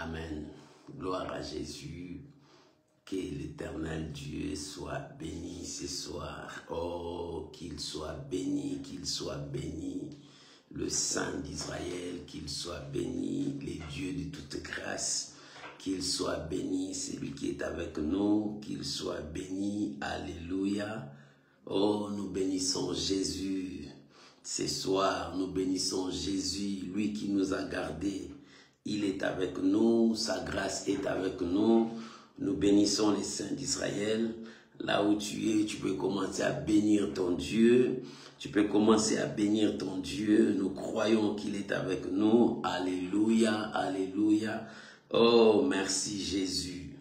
Amen. Gloire à Jésus. Que l'Éternel Dieu soit béni ce soir. Oh, qu'il soit béni, qu'il soit béni. Le Saint d'Israël, qu'il soit béni. Les dieux de toute grâce, qu'il soit béni. Celui qui est avec nous, qu'il soit béni. Alléluia. Oh, nous bénissons Jésus. Ce soir, nous bénissons Jésus, lui qui nous a gardés. Il est avec nous, sa grâce est avec nous. Nous bénissons les saints d'Israël. Là où tu es, tu peux commencer à bénir ton Dieu. Tu peux commencer à bénir ton Dieu. Nous croyons qu'il est avec nous. Alléluia, alléluia. Oh, merci Jésus.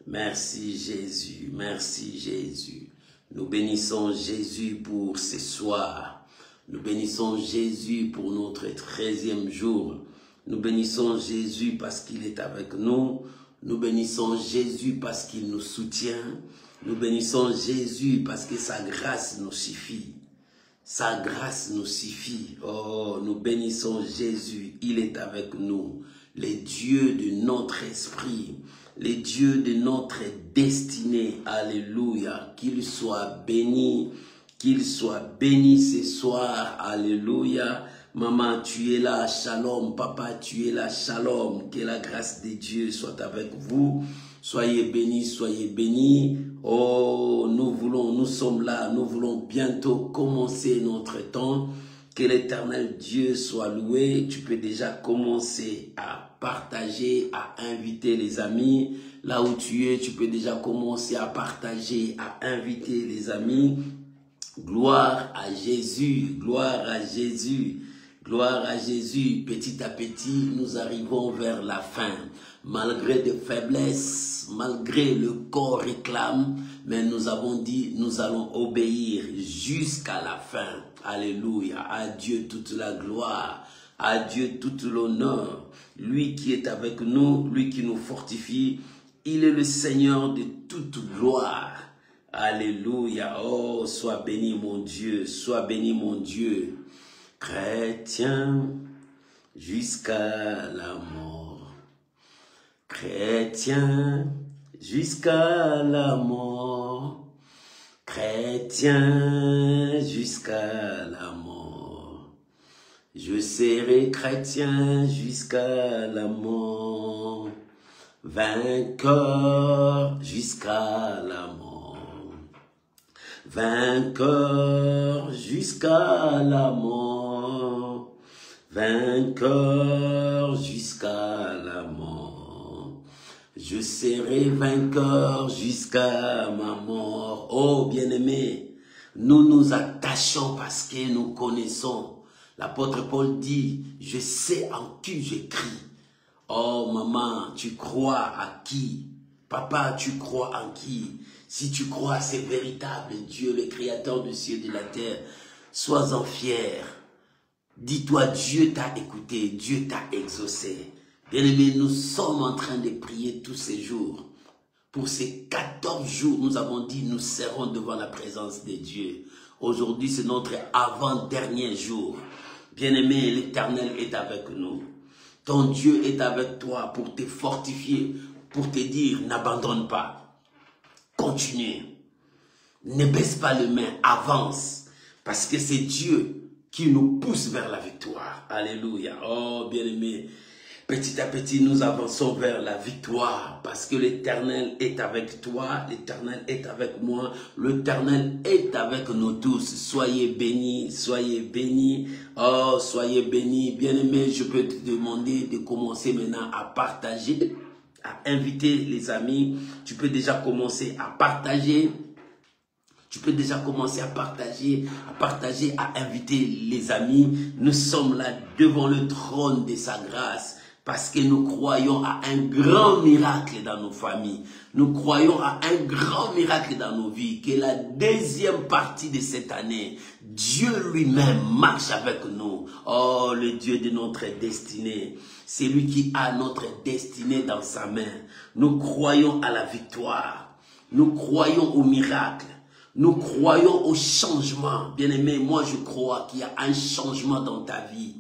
Merci Jésus, merci Jésus. Nous bénissons Jésus pour ce soir. Nous bénissons Jésus pour notre 13e jour. Nous bénissons Jésus parce qu'il est avec nous. Nous bénissons Jésus parce qu'il nous soutient. Nous bénissons Jésus parce que sa grâce nous suffit. Sa grâce nous suffit. Oh, nous bénissons Jésus. Il est avec nous. Les dieux de notre esprit. Les dieux de notre destinée. Alléluia. Qu'il soit béni. Qu'il soit béni ce soir. Alléluia. Maman, tu es là, shalom. Papa, tu es là, shalom. Que la grâce de Dieu soit avec vous. Soyez bénis, soyez bénis. Oh, nous sommes là, nous voulons bientôt commencer notre temps. Que l'Éternel Dieu soit loué. Tu peux déjà commencer à partager, à inviter les amis. Là où tu es, tu peux déjà commencer à partager, à inviter les amis. Gloire à Jésus, gloire à Jésus. Gloire à Jésus, petit à petit, nous arrivons vers la fin. Malgré des faiblesses, malgré le corps réclame, mais nous avons dit, nous allons obéir jusqu'à la fin. Alléluia, à Dieu toute la gloire, à Dieu tout l'honneur. Lui qui est avec nous, lui qui nous fortifie, il est le Seigneur de toute gloire. Alléluia, oh, sois béni mon Dieu, sois béni mon Dieu. Chrétien jusqu'à la mort, chrétien jusqu'à la mort, chrétien jusqu'à la mort. Je serai chrétien jusqu'à la mort, vainqueur jusqu'à la mort, vainqueur jusqu'à la mort. Vainqueur jusqu'à la mort. Je serai vainqueur jusqu'à ma mort. Oh, bien-aimés, nous nous attachons parce que nous connaissons. L'apôtre Paul dit, je sais en qui je crie. Oh, maman, tu crois à qui? Papa, tu crois en qui? Si tu crois, c'est véritable, Dieu, le créateur du ciel et de la terre. Sois-en fier. Dis-toi, Dieu t'a écouté, Dieu t'a exaucé. Bien-aimés, nous sommes en train de prier tous ces jours. Pour ces 14 jours, nous avons dit, nous serons devant la présence de Dieu. Aujourd'hui, c'est notre avant-dernier jour. Bien-aimé, l'Éternel est avec nous. Ton Dieu est avec toi pour te fortifier, pour te dire, n'abandonne pas. Continue. Ne baisse pas les mains, avance. Parce que c'est Dieu qui nous pousse vers la victoire. Alléluia. Oh, bien-aimé, petit à petit, nous avançons vers la victoire parce que l'Éternel est avec toi, l'Éternel est avec moi, l'Éternel est avec nous tous. Soyez bénis, soyez bénis. Oh, soyez bénis. Bien-aimé, je peux te demander de commencer maintenant à partager, à inviter les amis. Tu peux déjà commencer à partager. Tu peux déjà commencer à partager, à inviter les amis. Nous sommes là devant le trône de sa grâce parce que nous croyons à un grand miracle dans nos familles. Nous croyons à un grand miracle dans nos vies. Que la deuxième partie de cette année, Dieu lui-même marche avec nous. Oh, le Dieu de notre destinée. C'est lui qui a notre destinée dans sa main. Nous croyons à la victoire. Nous croyons au miracle. Nous croyons au changement. Bien-aimé, moi je crois qu'il y a un changement dans ta vie.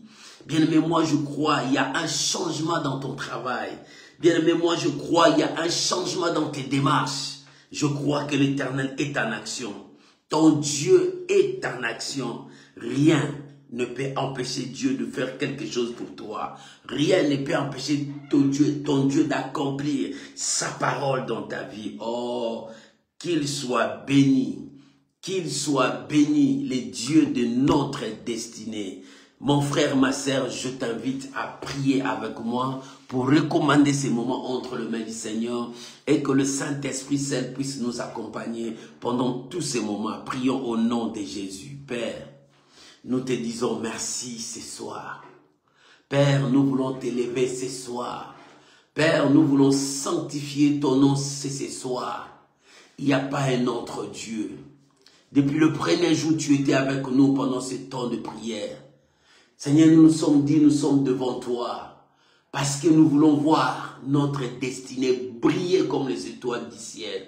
Bien-aimé, moi je crois qu'il y a un changement dans ton travail. Bien-aimé, moi je crois qu'il y a un changement dans tes démarches. Je crois que l'Éternel est en action. Ton Dieu est en action. Rien ne peut empêcher Dieu de faire quelque chose pour toi. Rien ne peut empêcher ton Dieu d'accomplir sa parole dans ta vie. Oh, qu'il soit béni. Qu'il soit béni, les dieux de notre destinée. Mon frère, ma sœur, je t'invite à prier avec moi pour recommander ces moments entre les mains du Seigneur et que le Saint-Esprit seul puisse nous accompagner pendant tous ces moments. Prions au nom de Jésus. Père, nous te disons merci ce soir. Père, nous voulons t'élever ce soir. Père, nous voulons sanctifier ton nom ce soir. Il n'y a pas un autre Dieu. Depuis le premier jour, tu étais avec nous pendant ce temps de prière. Seigneur, nous nous sommes dit, nous sommes devant toi. Parce que nous voulons voir notre destinée briller comme les étoiles du ciel.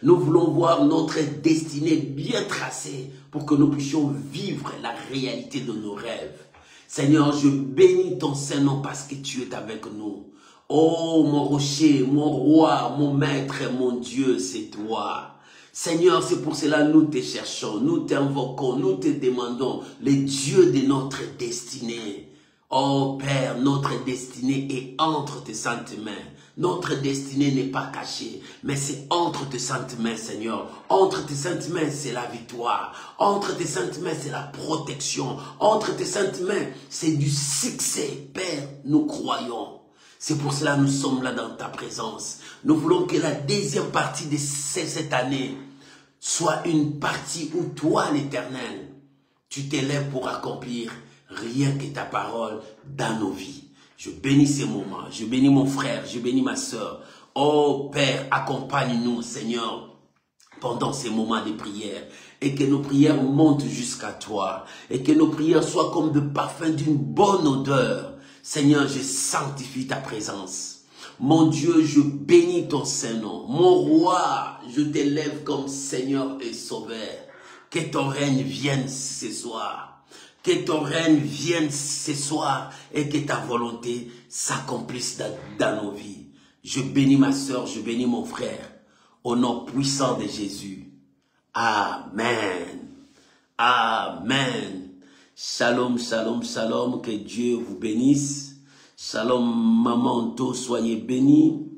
Nous voulons voir notre destinée bien tracée pour que nous puissions vivre la réalité de nos rêves. Seigneur, je bénis ton Saint-Nom parce que tu es avec nous. Oh, mon rocher, mon roi, mon maître, mon Dieu, c'est toi. Seigneur, c'est pour cela que nous te cherchons, nous t'invoquons, nous te demandons, les dieux de notre destinée. Oh Père, notre destinée est entre tes saintes mains. Notre destinée n'est pas cachée, mais c'est entre tes saintes mains, Seigneur. Entre tes saintes mains, c'est la victoire. Entre tes saintes mains, c'est la protection. Entre tes saintes mains, c'est du succès. Père, nous croyons. C'est pour cela que nous sommes là dans ta présence. Nous voulons que la deuxième partie de cette année soit une partie où toi, l'Éternel, tu t'élèves pour accomplir rien que ta parole dans nos vies. Je bénis ces moments, je bénis mon frère, je bénis ma soeur. Oh Père, accompagne-nous, Seigneur, pendant ces moments de prière. Et que nos prières montent jusqu'à toi. Et que nos prières soient comme le parfum d'une bonne odeur. Seigneur, je sanctifie ta présence. Mon Dieu, je bénis ton Saint-Nom. Mon roi, je t'élève comme Seigneur et Sauveur. Que ton règne vienne ce soir. Que ton règne vienne ce soir et que ta volonté s'accomplisse dans nos vies. Je bénis ma soeur, je bénis mon frère. Au nom puissant de Jésus. Amen. Amen. Shalom, shalom, shalom, que Dieu vous bénisse. Shalom, maman To, soyez bénie.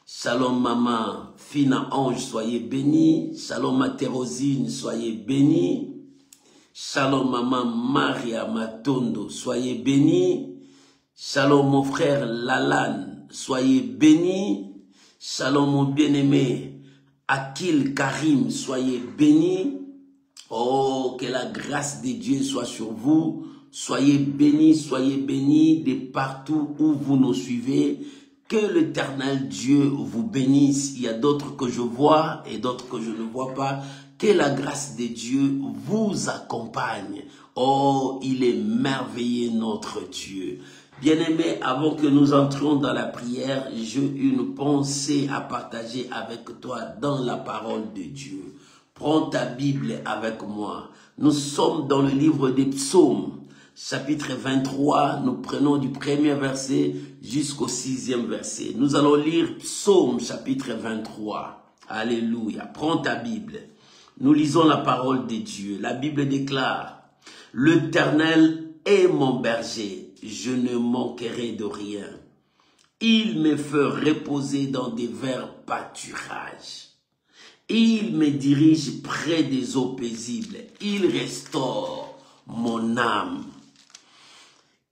Shalom, maman Fina Ange, soyez bénie. Shalom, ma Thérosine, soyez bénie. Shalom, maman Maria Matondo, soyez bénie. Shalom, mon frère Lalan, soyez bénie. Shalom, mon bien-aimé Akil Karim, soyez bénie. Oh, que la grâce de Dieu soit sur vous. Soyez bénis de partout où vous nous suivez. Que l'Éternel Dieu vous bénisse. Il y a d'autres que je vois et d'autres que je ne vois pas. Que la grâce de Dieu vous accompagne. Oh, il est merveilleux notre Dieu. Bien-aimés, avant que nous entrions dans la prière, j'ai une pensée à partager avec toi dans la parole de Dieu. Prends ta Bible avec moi. Nous sommes dans le livre des psaumes, chapitre 23. Nous prenons du premier verset jusqu'au 6e verset. Nous allons lire psaume, chapitre 23. Alléluia. Prends ta Bible. Nous lisons la parole de Dieu. La Bible déclare, « L'Éternel est mon berger, je ne manquerai de rien. Il me fait reposer dans des verts pâturages. Il me dirige près des eaux paisibles. Il restaure mon âme.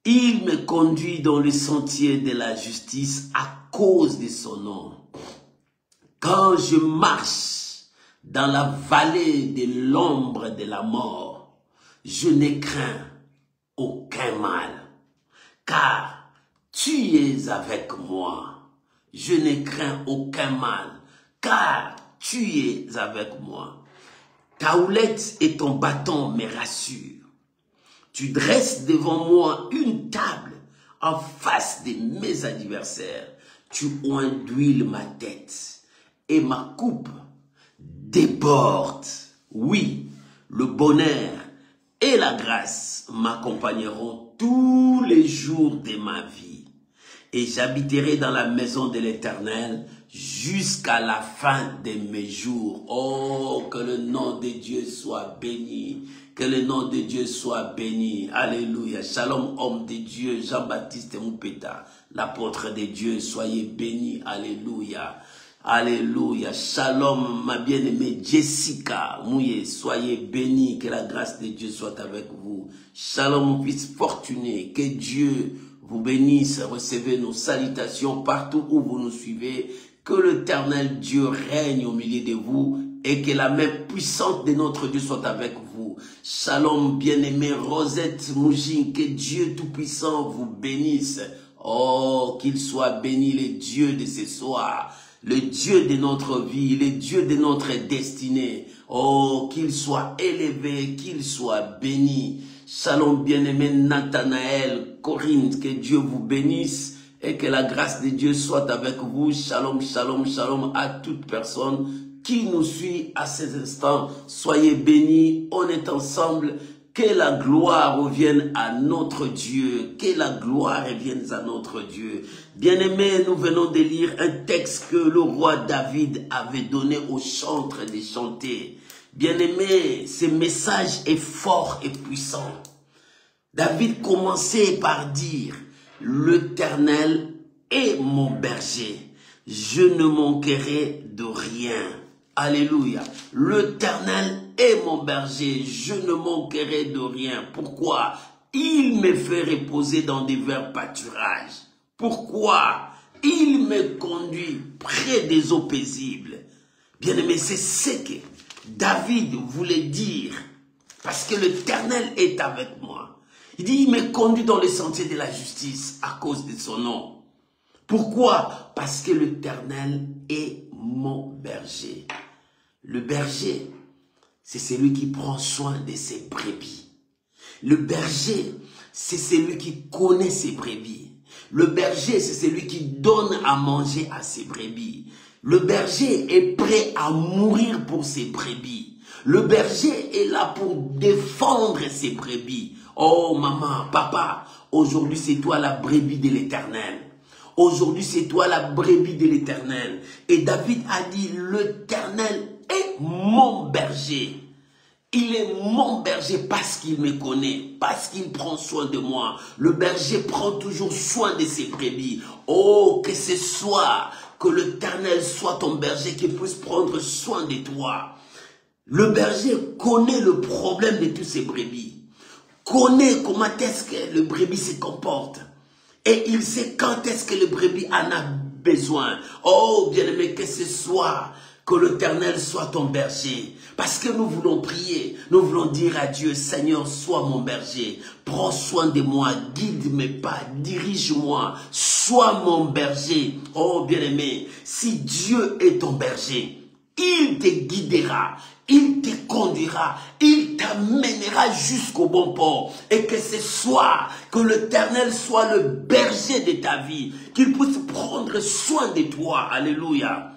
Il me conduit dans les sentiers de la justice à cause de son nom. Quand je marche dans la vallée de l'ombre de la mort, je ne crains aucun mal, car tu es avec moi. Je ne crains aucun mal, car tu es avec moi. Ta houlette et ton bâton me rassurent. Tu dresses devant moi une table en face de mes adversaires. Tu oins d'huile ma tête et ma coupe déborde. Oui, le bonheur et la grâce m'accompagneront tous les jours de ma vie. et j'habiterai dans la maison de l'Éternel jusqu'à la fin de mes jours. Oh, que le nom de Dieu soit béni. Que le nom de Dieu soit béni. Alléluia. Shalom, homme de Dieu, Jean-Baptiste Moupeta, l'apôtre de Dieu, soyez bénis. Alléluia. Alléluia. Shalom, ma bien-aimée Jessica Mouye, soyez bénis. Que la grâce de Dieu soit avec vous. Shalom, mon fils fortuné. Que Dieu vous bénisse. Recevez nos salutations partout où vous nous suivez. Que l'Éternel Dieu règne au milieu de vous et que la main puissante de notre Dieu soit avec vous. Shalom, bien-aimé Rosette Moujin, que Dieu Tout-Puissant vous bénisse. Oh, qu'il soit béni le Dieu de ce soir, le Dieu de notre vie, le Dieu de notre destinée. Oh, qu'il soit élevé, qu'il soit béni. Shalom, bien-aimé Nathanaël, Corinne, que Dieu vous bénisse. Et que la grâce de Dieu soit avec vous. Shalom, shalom, shalom à toute personne qui nous suit à ces instants. Soyez bénis, on est ensemble. Que la gloire revienne à notre Dieu. Que la gloire revienne à notre Dieu. Bien-aimés, nous venons de lire un texte que le roi David avait donné aux chantres de chanter. Bien-aimés, ce message est fort et puissant. David commençait par dire: l'Éternel est mon berger, je ne manquerai de rien. Alléluia. L'Éternel est mon berger, je ne manquerai de rien. Pourquoi? Il me fait reposer dans des verts pâturages. Pourquoi? Il me conduit près des eaux paisibles. Bien-aimé, c'est ce que David voulait dire. Parce que l'Éternel est avec moi. Il dit, il me conduit dans les sentiers de la justice à cause de son nom. Pourquoi? Parce que l'Éternel est mon berger. Le berger, c'est celui qui prend soin de ses brebis. Le berger, c'est celui qui connaît ses brebis. Le berger, c'est celui qui donne à manger à ses brebis. Le berger est prêt à mourir pour ses brebis. Le berger est là pour défendre ses brebis. Oh maman, papa, aujourd'hui c'est toi la brebis de l'Éternel. Aujourd'hui c'est toi la brebis de l'Éternel. Et David a dit, l'Éternel est mon berger. Il est mon berger parce qu'il me connaît, parce qu'il prend soin de moi. Le berger prend toujours soin de ses brebis. Oh, que ce soit, que l'Éternel soit ton berger, qu'il puisse prendre soin de toi. Le berger connaît le problème de tous ses brebis. Connaît comment est-ce que le brebis se comporte. Et il sait quand est-ce que le brebis en a besoin. Oh, bien-aimé, que ce soit, que l'Éternel soit ton berger. Parce que nous voulons prier, nous voulons dire à Dieu, Seigneur, sois mon berger. Prends soin de moi, guide mes pas, dirige-moi, sois mon berger. Oh, bien-aimé, si Dieu est ton berger, il te guidera. Il te conduira, il t'amènera jusqu'au bon port. Et que ce soir, que l'Éternel soit le berger de ta vie, qu'il puisse prendre soin de toi. Alléluia.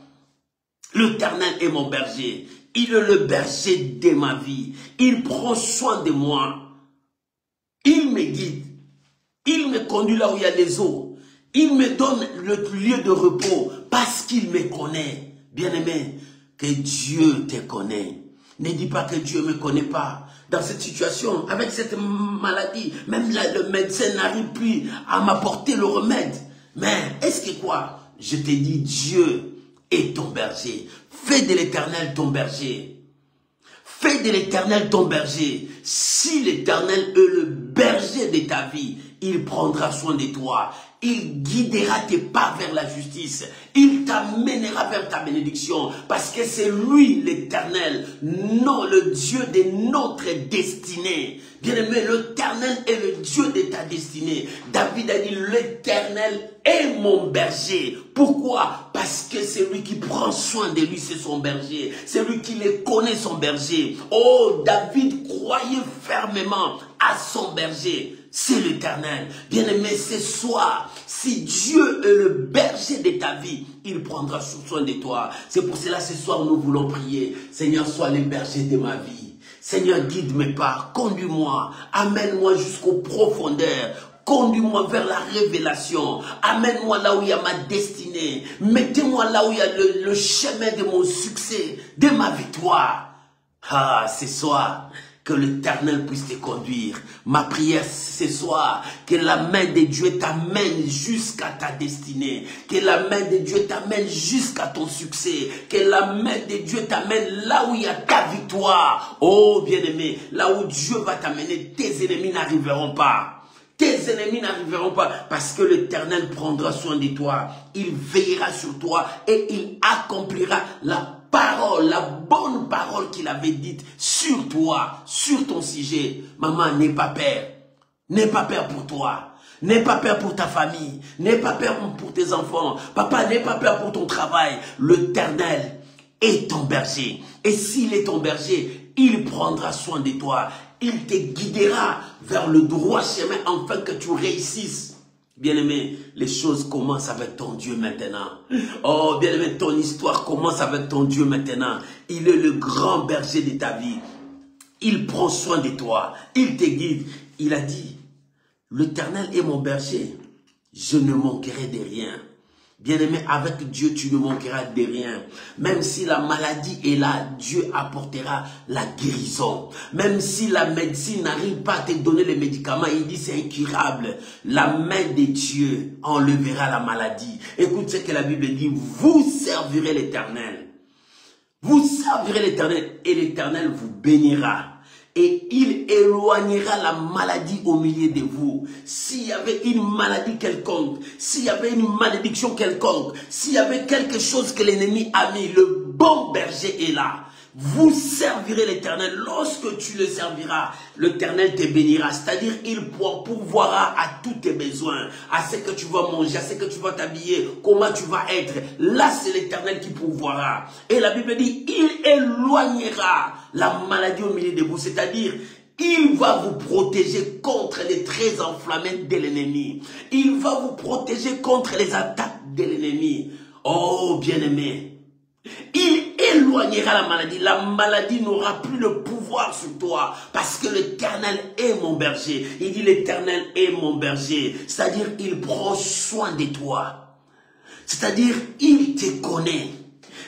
L'Éternel est mon berger. Il est le berger de ma vie. Il prend soin de moi. Il me guide. Il me conduit là où il y a les eaux. Il me donne le lieu de repos parce qu'il me connaît. Bien-aimé, que Dieu te connaît. Ne dis pas que Dieu ne me connaît pas. Dans cette situation, avec cette maladie, même là, le médecin n'arrive plus à m'apporter le remède. Mais est-ce que quoi? Je te dis, Dieu est ton berger. Fais de l'Éternel ton berger. Fais de l'Éternel ton berger. Si l'Éternel est le berger de ta vie, il prendra soin de toi. Il guidera tes pas vers la justice. Il t'amènera vers ta bénédiction. Parce que c'est lui l'Éternel, non le Dieu de notre destinée. Bien-aimé, l'Éternel est le Dieu de ta destinée. David a dit, l'Éternel est mon berger. Pourquoi? Parce que c'est lui qui prend soin de lui, c'est son berger. C'est lui qui le connaît, son berger. Oh, David croyait fermement à son berger. C'est l'Éternel. Bien-aimé, ce soir, si Dieu est le berger de ta vie, il prendra soin de toi. C'est pour cela, ce soir, nous voulons prier. Seigneur, sois le berger de ma vie. Seigneur, guide mes pas, conduis-moi, amène-moi jusqu'aux profondeurs. conduis-moi vers la révélation. Amène-moi là où il y a ma destinée. Mettez-moi là où il y a le chemin de mon succès, de ma victoire. Ah, ce soir, que l'Éternel puisse te conduire. Ma prière ce soir, que la main de Dieu t'amène jusqu'à ta destinée. Que la main de Dieu t'amène jusqu'à ton succès. Que la main de Dieu t'amène là où il y a ta victoire. Oh bien-aimé, là où Dieu va t'amener, tes ennemis n'arriveront pas. Tes ennemis n'arriveront pas parce que l'Éternel prendra soin de toi. Il veillera sur toi et il accomplira la parole, la bonne parole qu'il avait dite sur toi, sur ton sujet. Maman, n'aie pas peur. N'aie pas peur pour toi. N'aie pas peur pour ta famille. N'aie pas peur pour tes enfants. Papa, n'aie pas peur pour ton travail. L'Éternel est ton berger. Et s'il est ton berger, il prendra soin de toi. Il te guidera vers le droit chemin afin que tu réussisses. Bien-aimé, les choses commencent avec ton Dieu maintenant. Oh, bien-aimé, ton histoire commence avec ton Dieu maintenant. Il est le grand berger de ta vie. Il prend soin de toi. Il te guide. Il a dit, l'Éternel est mon berger. Je ne manquerai de rien. Bien-aimé, avec Dieu, tu ne manqueras de rien. Même si la maladie est là, Dieu apportera la guérison. Même si la médecine n'arrive pas à te donner les médicaments, il dit c'est incurable. La main de Dieu enlèvera la maladie. Écoute ce que la Bible dit, vous servirez l'Éternel. Vous servirez l'Éternel et l'Éternel vous bénira. Et il éloignera la maladie au milieu de vous. S'il y avait une maladie quelconque, s'il y avait une malédiction quelconque, s'il y avait quelque chose que l'ennemi a mis, le bon berger est là. Vous servirez l'Éternel. Lorsque tu le serviras, l'Éternel te bénira. C'est-à-dire, il pourvoira à tous tes besoins, à ce que tu vas manger, à ce que tu vas t'habiller, comment tu vas être. Là, c'est l'Éternel qui pourvoira. Et la Bible dit, il éloignera la maladie au milieu de vous. C'est-à-dire, il va vous protéger contre les traits enflammés de l'ennemi. Il va vous protéger contre les attaques de l'ennemi. Oh, bien-aimé. Il éloignera la maladie. La maladie n'aura plus le pouvoir sur toi. Parce que l'Éternel est mon berger. Il dit l'Éternel est mon berger. C'est-à-dire il prend soin de toi. C'est-à-dire il te connaît.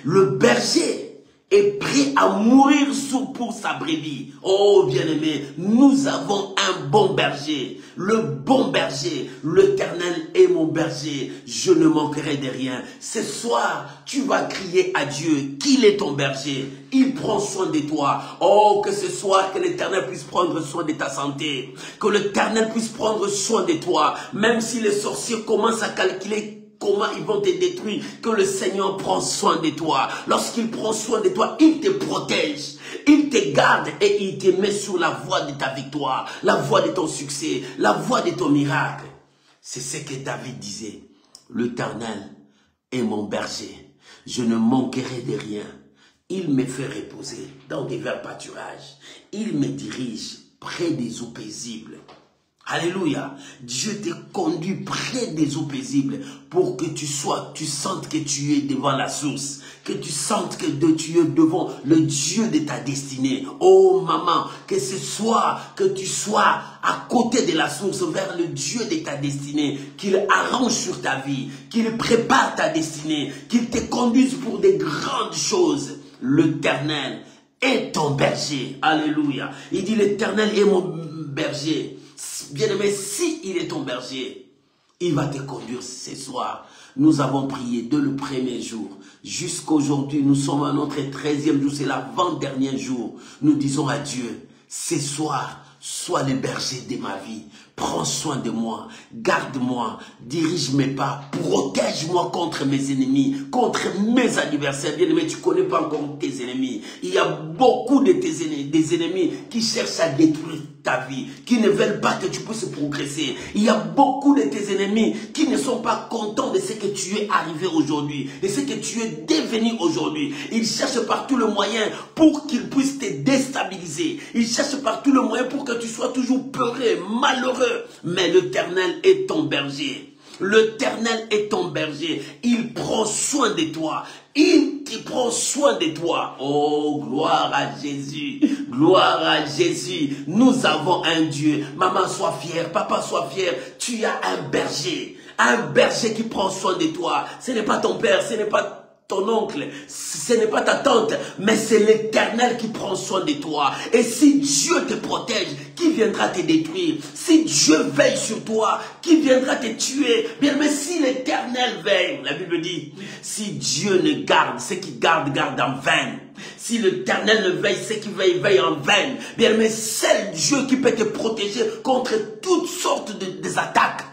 Le berger est prêt à mourir pour sa brebis. Oh bien-aimé, nous avons un bon berger. Le bon berger, l'Éternel est mon berger. Je ne manquerai de rien. Ce soir, tu vas crier à Dieu qu'il est ton berger. Il prend soin de toi. Oh, que ce soir, que l'Éternel puisse prendre soin de ta santé. Que l'Éternel puisse prendre soin de toi. Même si les sorciers commencent à calculer comment ils vont te détruire, que le Seigneur prend soin de toi. Lorsqu'il prend soin de toi, il te protège, il te garde et il te met sur la voie de ta victoire, la voie de ton succès, la voie de ton miracle. C'est ce que David disait. L'Éternel est mon berger. Je ne manquerai de rien. Il me fait reposer dans des verts pâturages. Il me dirige près des eaux paisibles. Alléluia. Dieu te conduit près des eaux paisibles pour que tu sentes que tu es devant la source, que tu sentes que tu es devant le Dieu de ta destinée. Oh maman, que ce soir, que tu sois à côté de la source, vers le Dieu de ta destinée, qu'il arrange sur ta vie, qu'il prépare ta destinée, qu'il te conduise pour des grandes choses. L'Éternel est ton berger. Alléluia. Il dit l'Éternel est mon berger. Bien-aimé, si il est ton berger, il va te conduire ce soir. Nous avons prié dès le premier jour. Jusqu'aujourd'hui, nous sommes à notre 13e jour, c'est l'avant-dernier jour. Nous disons à Dieu, ce soir, sois le berger de ma vie. Prends soin de moi, garde-moi, dirige mes pas, protège-moi contre mes ennemis, contre mes adversaires. Bien-aimé, tu ne connais pas encore tes ennemis. Il y a beaucoup de tes ennemis, des ennemis qui cherchent à détruire ta vie, qui ne veulent pas que tu puisses progresser. Il y a beaucoup de tes ennemis qui ne sont pas contents de ce que tu es arrivé aujourd'hui, de ce que tu es devenu aujourd'hui. Ils cherchent par tous les moyens pour qu'ils puissent te déstabiliser. Ils cherchent par tous les moyens pour que tu sois toujours peureux, malheureux. Mais l'Éternel est ton berger. L'Éternel est ton berger. Il prend soin de toi. Il te qui prend soin de toi. Oh, gloire à Jésus. Gloire à Jésus. Nous avons un Dieu. Maman, sois fière. Papa, sois fier. Tu as un berger. Un berger qui prend soin de toi. Ce n'est pas ton père, ce n'est pas ton oncle, ce n'est pas ta tante, mais c'est l'Éternel qui prend soin de toi. Et si Dieu te protège, qui viendra te détruire? Si Dieu veille sur toi, qui viendra te tuer? Bien, mais si l'Éternel veille, la Bible dit, si Dieu ne garde, ceux qui gardent, gardent en vain. Si l'Éternel ne veille, ceux qui veillent, veillent en vain. Bien, mais c'est Dieu qui peut te protéger contre toutes sortes des attaques.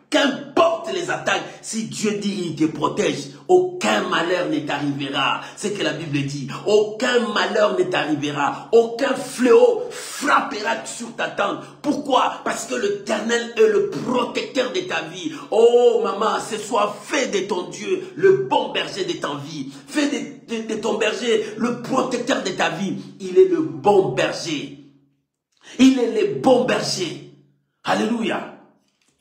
Qu'importe les attaques, si Dieu dit il te protège, aucun malheur ne t'arrivera. C'est ce que la Bible dit. Aucun malheur ne t'arrivera. Aucun fléau frappera sur ta tente. Pourquoi? Parce que l'Éternel est le protecteur de ta vie. Oh maman, ce soir, fais de ton Dieu le bon berger de ta vie. Fais de ton berger le protecteur de ta vie. Il est le bon berger. Il est le bon berger. Alléluia.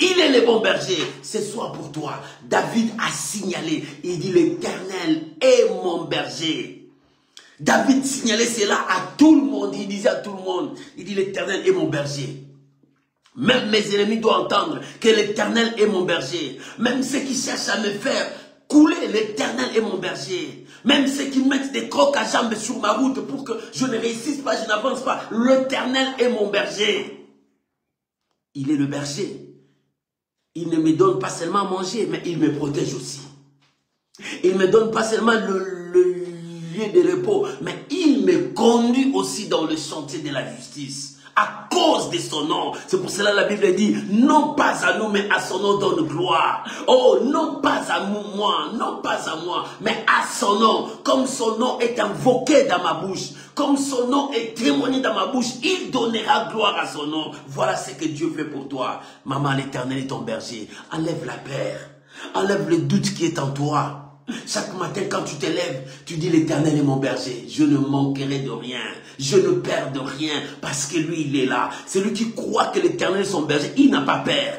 Il est le bon berger. Ce soir pour toi, David a signalé, il dit l'Éternel est mon berger. David signalait cela à tout le monde, il disait à tout le monde, il dit l'Éternel est mon berger. Même mes ennemis doivent entendre que l'Éternel est mon berger. Même ceux qui cherchent à me faire couler, l'Éternel est mon berger. Même ceux qui mettent des crocs à jambes sur ma route pour que je ne réussisse pas, je n'avance pas, l'Éternel est mon berger. Il est le berger. Il ne me donne pas seulement à manger, mais il me protège aussi. Il ne me donne pas seulement le lieu de repos, mais il me conduit aussi dans le sentier de la justice. À cause de son nom. C'est pour cela que la Bible dit, non pas à nous, mais à son nom donne gloire. Oh, non pas à moi, non pas à moi, mais à son nom. Comme son nom est invoqué dans ma bouche, comme son nom est témoigné dans ma bouche, il donnera gloire à son nom. Voilà ce que Dieu fait pour toi. Maman, l'Éternel est ton berger. Enlève la peur. Enlève le doute qui est en toi. Chaque matin, quand tu te lèves, tu dis l'Éternel est mon berger. Je ne manquerai de rien. Je ne perds de rien parce que lui, il est là. Celui qui croit que l'Éternel est son berger, il n'a pas peur.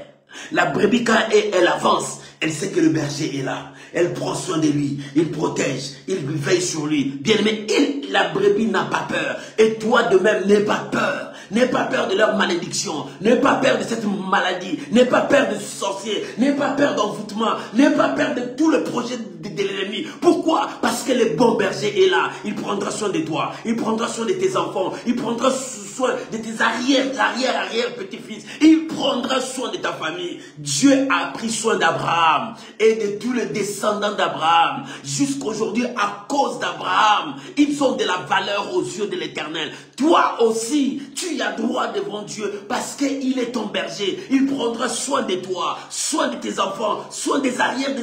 La brebis, quand elle avance, elle sait que le berger est là. Elle prend soin de lui. Il protège. Il veille sur lui. Bien aimé, la brebis n'a pas peur. Et toi de même, n'aie pas peur. N'aie pas peur de leur malédiction. N'aie pas peur de cette maladie. N'aie pas peur de ce sorcier. N'aie pas peur d'envoûtement. N'aie pas peur de tout le projet de l'ennemi. Pourquoi? Parce que le bon berger est là. Il prendra soin de toi. Il prendra soin de tes enfants. Il prendra soin de tes arrière petits-fils. Il prendra soin de ta famille. Dieu a pris soin d'Abraham et de tous les descendants d'Abraham. Jusqu'aujourd'hui, à cause d'Abraham, ils ont de la valeur aux yeux de l'Éternel. Toi aussi, tu as droit devant Dieu parce qu'il est ton berger. Il prendra soin de toi, soin de tes enfants, soin des arrière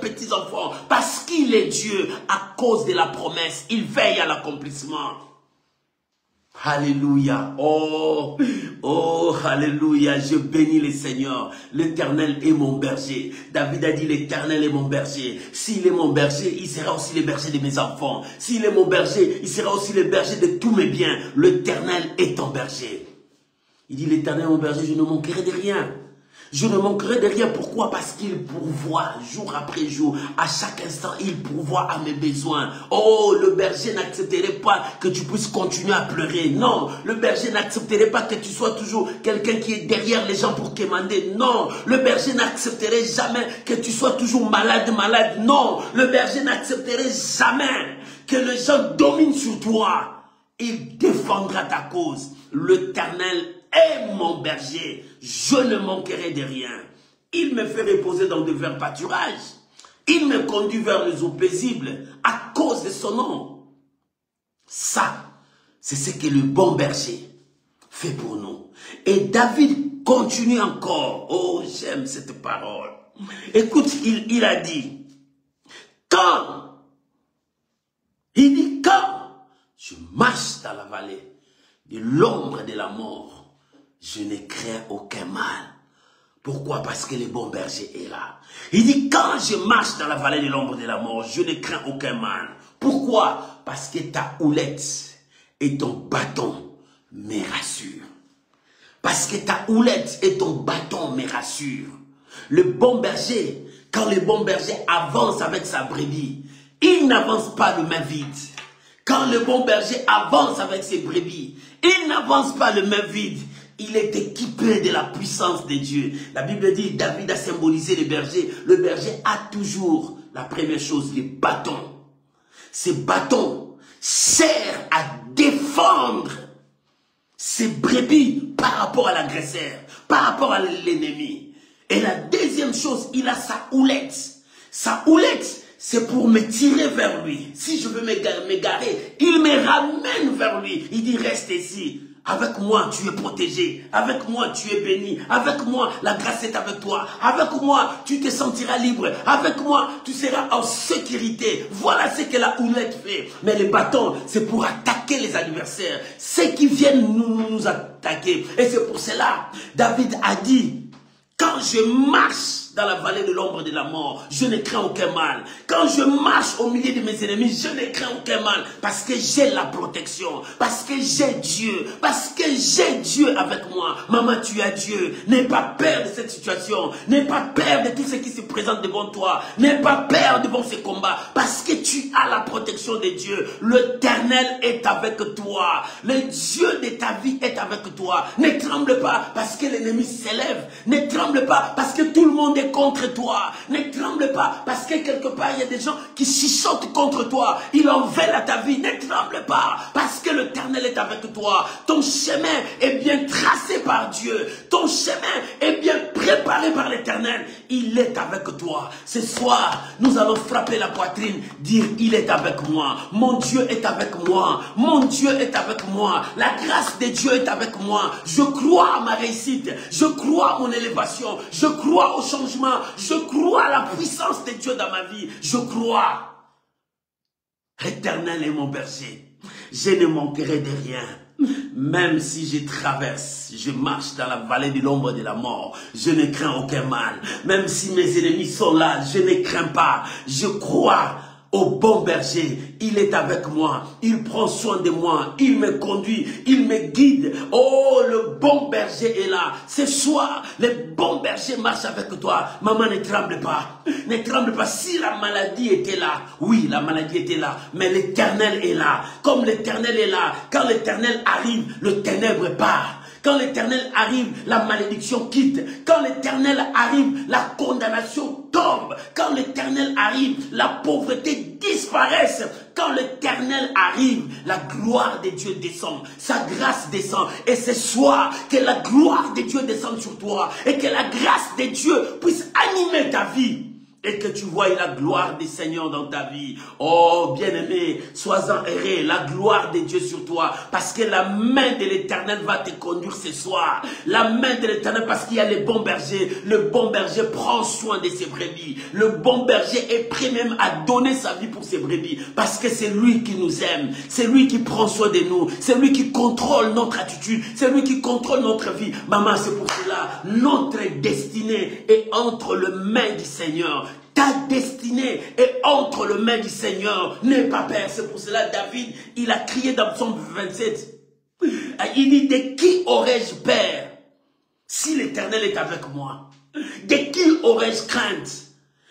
petits-enfants. Parce qu'il est Dieu, à cause de la promesse, il veille à l'accomplissement. Alléluia. Oh, alléluia. Je bénis le Seigneur. L'Éternel est mon berger. David a dit l'Éternel est mon berger. S'il est mon berger, il sera aussi le berger de mes enfants. S'il est mon berger, il sera aussi le berger de tous mes biens. L'Éternel est ton berger. Il dit l'Éternel est mon berger, je ne manquerai de rien. Je ne manquerai de rien. Pourquoi? Parce qu'il pourvoit jour après jour. À chaque instant, il pourvoit à mes besoins. Oh, le berger n'accepterait pas que tu puisses continuer à pleurer. Non, le berger n'accepterait pas que tu sois toujours quelqu'un qui est derrière les gens pour quémander. Non, le berger n'accepterait jamais que tu sois toujours malade. Non, le berger n'accepterait jamais que les gens dominent sur toi. Il défendra ta cause. L'Éternel est mon berger, je ne manquerai de rien. Il me fait reposer dans de verts pâturages. Il me conduit vers les eaux paisibles à cause de son nom. Ça, c'est ce que le bon berger fait pour nous. Et David continue encore. Oh, j'aime cette parole. Écoute, il a dit, quand, il dit, quand je marche dans la vallée de l'ombre de la mort, je ne crains aucun mal. Pourquoi? Parce que le bon berger est là. Il dit, quand je marche dans la vallée de l'ombre de la mort, je ne crains aucun mal. Pourquoi? Parce que ta houlette et ton bâton me rassurent. Parce que ta houlette et ton bâton me rassurent. Le bon berger, quand le bon berger avance avec sa brebis, il n'avance pas le main vide. Quand le bon berger avance avec ses brebis, il n'avance pas le main vide. Il est équipé de la puissance de Dieu. La Bible dit, David a symbolisé le berger. Le berger a toujours, la première chose, les bâtons. Ces bâtons servent à défendre ses brebis par rapport à l'agresseur, par rapport à l'ennemi. Et la deuxième chose, il a sa houlette. Sa houlette, c'est pour me tirer vers lui. Si je veux m'égarer, il me ramène vers lui. Il dit, reste ici. Avec moi, tu es protégé. Avec moi, tu es béni. Avec moi, la grâce est avec toi. Avec moi, tu te sentiras libre. Avec moi, tu seras en sécurité. Voilà ce que la houlette fait. Mais les bâtons, c'est pour attaquer les adversaires. Ceux qui viennent nous attaquer. Et c'est pour cela, David a dit, quand je marche dans la vallée de l'ombre de la mort, je ne crains aucun mal. Quand je marche au milieu de mes ennemis, je ne crains aucun mal. Parce que j'ai la protection. Parce que j'ai Dieu. Parce que j'ai Dieu avec moi. Maman, tu as Dieu. N'aie pas peur de cette situation. N'aie pas peur de tout ce qui se présente devant toi. N'aie pas peur devant ces combats. Parce que tu as la protection de Dieu. L'Éternel est avec toi. Le Dieu de ta vie est avec toi. Ne tremble pas parce que l'ennemi s'élève. Ne tremble pas parce que tout le monde est contre toi. Ne tremble pas parce que quelque part il y a des gens qui chuchotent contre toi. Ils en veulent à ta vie. Ne tremble pas parce que l'Éternel est avec toi. Ton chemin est bien tracé par Dieu. Ton chemin est bien préparé par l'Éternel. Il est avec toi. Ce soir, nous allons frapper la poitrine, dire il est avec moi. Mon Dieu est avec moi. Mon Dieu est avec moi. La grâce de Dieu est avec moi. Je crois à ma réussite. Je crois à mon élévation. Je crois au changement. Je crois à la puissance de Dieu dans ma vie. Je crois. L'Éternel est mon berger. Je ne manquerai de rien. Même si je traverse, je marche dans la vallée de l'ombre de la mort, je ne crains aucun mal. Même si mes ennemis sont là, je ne crains pas. Je crois au bon berger. Il est avec moi. Il prend soin de moi. Il me conduit. Il me guide. Oh, le bon berger est là. Ce soir, le bon berger marche avec toi. Maman, ne tremble pas. Ne tremble pas. Si la maladie était là, oui, la maladie était là. Mais l'Éternel est là. Comme l'Éternel est là, quand l'Éternel arrive, le ténèbre part. Quand l'Éternel arrive, la malédiction quitte. Quand l'Éternel arrive, la condamnation tombe. Quand l'Éternel arrive, la pauvreté disparaisse. Quand l'Éternel arrive, la gloire de Dieu descend. Sa grâce descend. Et ce soir, que la gloire de Dieu descende sur toi. Et que la grâce de Dieu puisse animer ta vie. Et que tu vois la gloire du Seigneur dans ta vie. Oh, bien-aimé, sois-en heureux, la gloire de Dieu sur toi. Parce que la main de l'Éternel va te conduire ce soir. La main de l'Éternel, parce qu'il y a les bons bergers. Le bon berger prend soin de ses brebis. Le bon berger est prêt même à donner sa vie pour ses brebis. Parce que c'est lui qui nous aime. C'est lui qui prend soin de nous. C'est lui qui contrôle notre attitude. C'est lui qui contrôle notre vie. Maman, c'est pour cela, notre destinée est entre les mains du Seigneur. Ta destinée est entre les mains du Seigneur. N'aie pas peur. C'est pour cela David, il a crié dans Psaume 27. Il dit, de qui aurais-je peur si l'Éternel est avec moi? De qui aurais-je crainte?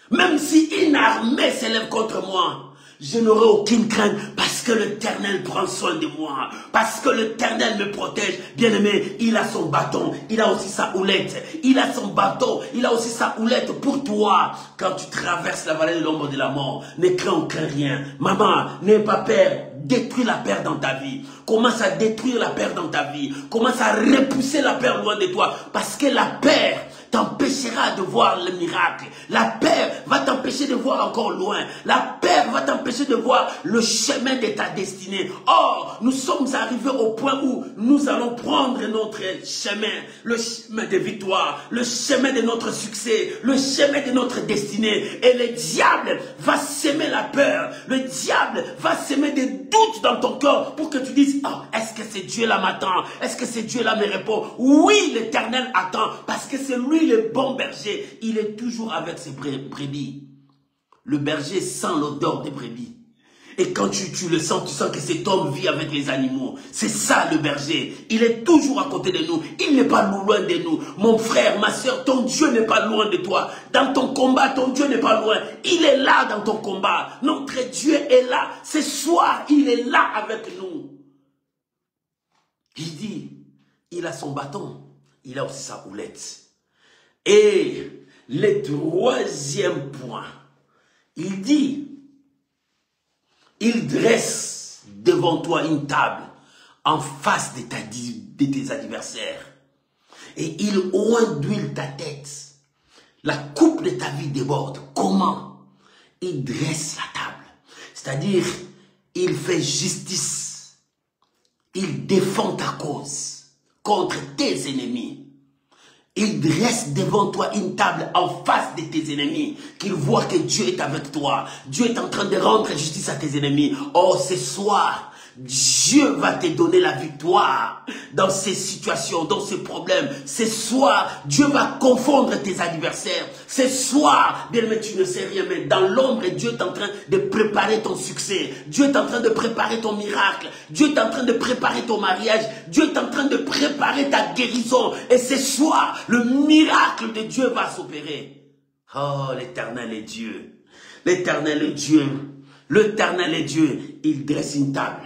Même si une armée s'élève contre moi, je n'aurai aucune crainte parce que l'Éternel prend soin de moi. Parce que l'Éternel me protège. Bien-aimé, il a son bâton. Il a aussi sa houlette. Il a son bâton. Il a aussi sa houlette pour toi. Quand tu traverses la vallée de l'ombre de la mort, ne crains rien. Maman, n'aie pas peur. Détruis la peur dans ta vie. Commence à détruire la peur dans ta vie. Commence à repousser la peur loin de toi. Parce que la peur t'empêchera de voir le miracle. La peur va t'empêcher de voir encore loin. La peur va t'empêcher de voir le chemin de ta destinée. Or, nous sommes arrivés au point où nous allons prendre notre chemin, le chemin de victoire, le chemin de notre succès, le chemin de notre destinée. Et le diable va s'aimer la peur. Le diable va s'aimer des doutes dans ton cœur pour que tu dises, oh, est-ce que c'est Dieu là m'attend? Est-ce que c'est Dieu là me répond? Oui, l'Éternel attend parce que c'est lui le bon berger. Il est toujours avec ses brebis. Le berger sent l'odeur des brebis. Et quand tu le sens, tu sens que cet homme vit avec les animaux. C'est ça le berger. Il est toujours à côté de nous. Il n'est pas loin de nous. Mon frère, ma soeur, ton Dieu n'est pas loin de toi. Dans ton combat, ton Dieu n'est pas loin. Il est là dans ton combat. Notre Dieu est là. Ce soir, il est là avec nous. Il dit, il a son bâton. Il a aussi sa houlette. Et le troisième point, il dit, il dresse devant toi une table en face de tes adversaires. Et il oint d'huile ta tête. La coupe de ta vie déborde. Comment? Il dresse la table. C'est-à-dire, il fait justice. Il défend ta cause contre tes ennemis. Il dresse devant toi une table en face de tes ennemis. Qu'il voit que Dieu est avec toi. Dieu est en train de rendre justice à tes ennemis. Oh, ce soir, Dieu va te donner la victoire dans ces situations, dans ces problèmes. Ce soir, Dieu va confondre tes adversaires. Ce soir, bien aimé, tu ne sais rien, mais dans l'ombre, Dieu est en train de préparer ton succès. Dieu est en train de préparer ton miracle. Dieu est en train de préparer ton mariage. Dieu est en train de préparer ta guérison. Et ce soir, le miracle de Dieu va s'opérer. Oh, l'Éternel est Dieu. L'Éternel est Dieu. L'Éternel est Dieu. Il dresse une table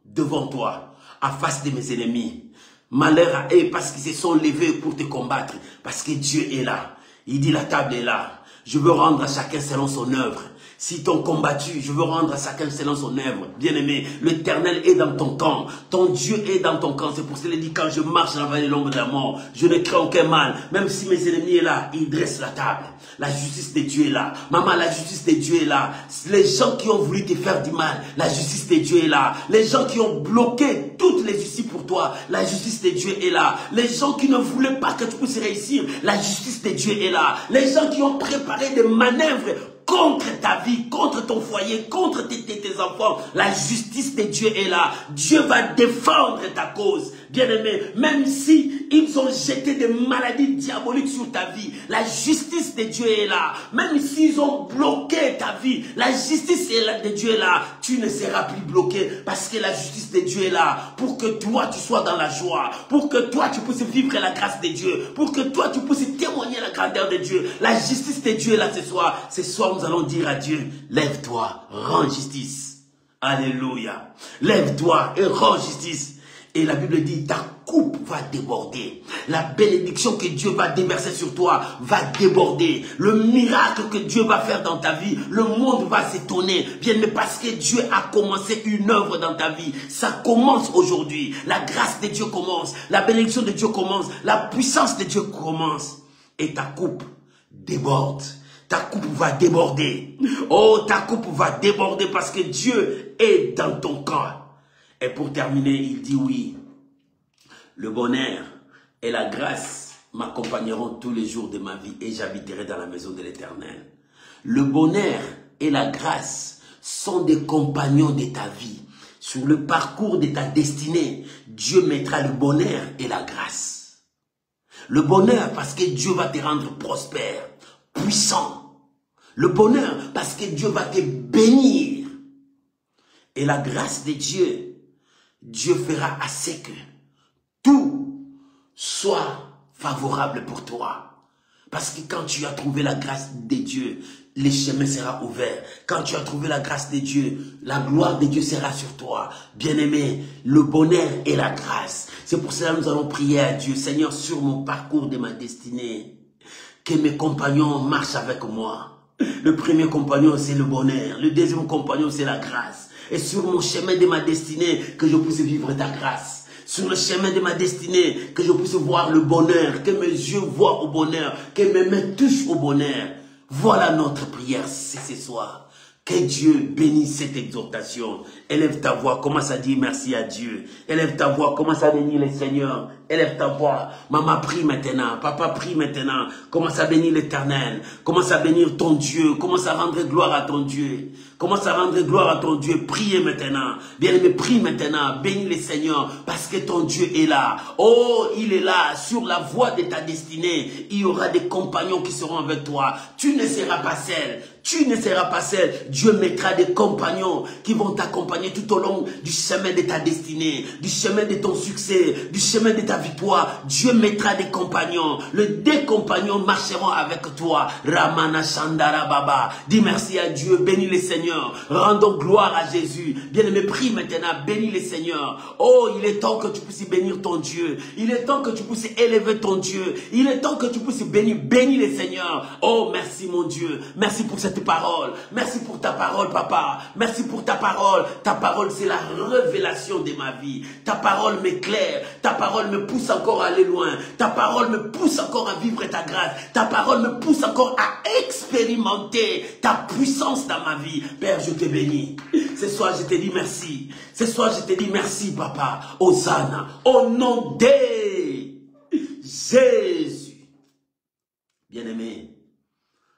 devant toi, en face de mes ennemis. Malheur à eux parce qu'ils se sont levés pour te combattre. Parce que Dieu est là. Il dit la table est là. Je veux rendre à chacun selon son œuvre. Si t'ont combattu, je veux rendre à chacun selon son œuvre. Bien-aimé, l'Éternel est dans ton camp. Ton Dieu est dans ton camp. C'est pour cela qu'il dit, quand je marche dans la vallée de l'ombre de la mort, je ne crains aucun mal. Même si mes ennemis sont là, ils dressent la table. La justice de Dieu est là. Maman, la justice de Dieu est là. Les gens qui ont voulu te faire du mal, la justice de Dieu est là. Les gens qui ont bloqué toutes les justices pour toi, la justice de Dieu est là. Les gens qui ne voulaient pas que tu puisses réussir, la justice de Dieu est là. Les gens qui ont préparé des manœuvres contre ta vie, contre ton foyer, contre tes enfants, la justice de Dieu est là. Dieu va défendre ta cause. Bien-aimé, même si ils ont jeté des maladies diaboliques sur ta vie, la justice de Dieu est là. Même s'ils ont bloqué ta vie, la justice de Dieu est là. Tu ne seras plus bloqué parce que la justice de Dieu est là. Pour que toi, tu sois dans la joie. Pour que toi, tu puisses vivre la grâce de Dieu. Pour que toi, tu puisses témoigner la grandeur de Dieu. La justice de Dieu est là ce soir. Ce soir, nous allons dire à Dieu, lève-toi, rends justice. Alléluia. Lève-toi et rends justice. Et la Bible dit, ta coupe va déborder. La bénédiction que Dieu va déverser sur toi va déborder. Le miracle que Dieu va faire dans ta vie, le monde va s'étonner. Bien, mais parce que Dieu a commencé une œuvre dans ta vie. Ça commence aujourd'hui. La grâce de Dieu commence. La bénédiction de Dieu commence. La puissance de Dieu commence. Et ta coupe déborde. Ta coupe va déborder. Oh, ta coupe va déborder parce que Dieu est dans ton camp. Et pour terminer, il dit oui, le bonheur et la grâce m'accompagneront tous les jours de ma vie et j'habiterai dans la maison de l'Éternel. Le bonheur et la grâce sont des compagnons de ta vie. Sur le parcours de ta destinée, Dieu mettra le bonheur et la grâce. Le bonheur parce que Dieu va te rendre prospère, puissant. Le bonheur parce que Dieu va te bénir. Et la grâce de Dieu, Dieu fera assez que tout soit favorable pour toi. Parce que quand tu as trouvé la grâce de Dieu, les chemins seront ouverts. Quand tu as trouvé la grâce de Dieu, la gloire de Dieu sera sur toi. Bien-aimé, le bonheur et la grâce. C'est pour cela que nous allons prier à Dieu. Seigneur, sur mon parcours de ma destinée, que mes compagnons marchent avec moi. Le premier compagnon, c'est le bonheur. Le deuxième compagnon, c'est la grâce. Et sur mon chemin de ma destinée, que je puisse vivre ta grâce. Sur le chemin de ma destinée, que je puisse voir le bonheur, que mes yeux voient au bonheur, que mes mains touchent au bonheur. Voilà notre prière ce soir. Que Dieu bénisse cette exhortation. Élève ta voix, commence à dire merci à Dieu. Élève ta voix, commence à bénir le Seigneur. Élève ta voix. Maman prie maintenant, papa prie maintenant. Commence à bénir l'Éternel. Commence à bénir ton Dieu. Commence à rendre gloire à ton Dieu. Commence à rendre gloire à ton Dieu. Priez maintenant. Bien-aimé, prie maintenant. Bénis le Seigneur parce que ton Dieu est là. Oh, il est là. Sur la voie de ta destinée, il y aura des compagnons qui seront avec toi. Tu ne seras pas seul. Tu ne seras pas seul. Dieu mettra des compagnons qui vont t'accompagner tout au long du chemin de ta destinée, du chemin de ton succès, du chemin de ta victoire. Dieu mettra des compagnons. Les deux compagnons marcheront avec toi. Ramana Shandara Baba. Dis merci à Dieu. Bénis le Seigneur. Rendons gloire à Jésus. Bien-aimé, prie maintenant. Bénis le Seigneur. Oh, il est temps que tu puisses bénir ton Dieu. Il est temps que tu puisses élever ton Dieu. Il est temps que tu puisses bénir. Bénis le Seigneur. Oh, merci mon Dieu. Merci pour cette parole. Merci pour ta parole, papa. Merci pour ta parole. Ta parole, c'est la révélation de ma vie. Ta parole m'éclaire. Ta parole me pousse encore à aller loin. Ta parole me pousse encore à vivre ta grâce. Ta parole me pousse encore à expérimenter ta puissance dans ma vie. Père, je te bénis. Ce soir, je te dis merci. Ce soir, je te dis merci, papa. Hosanna. Au nom de Jésus. Bien-aimé,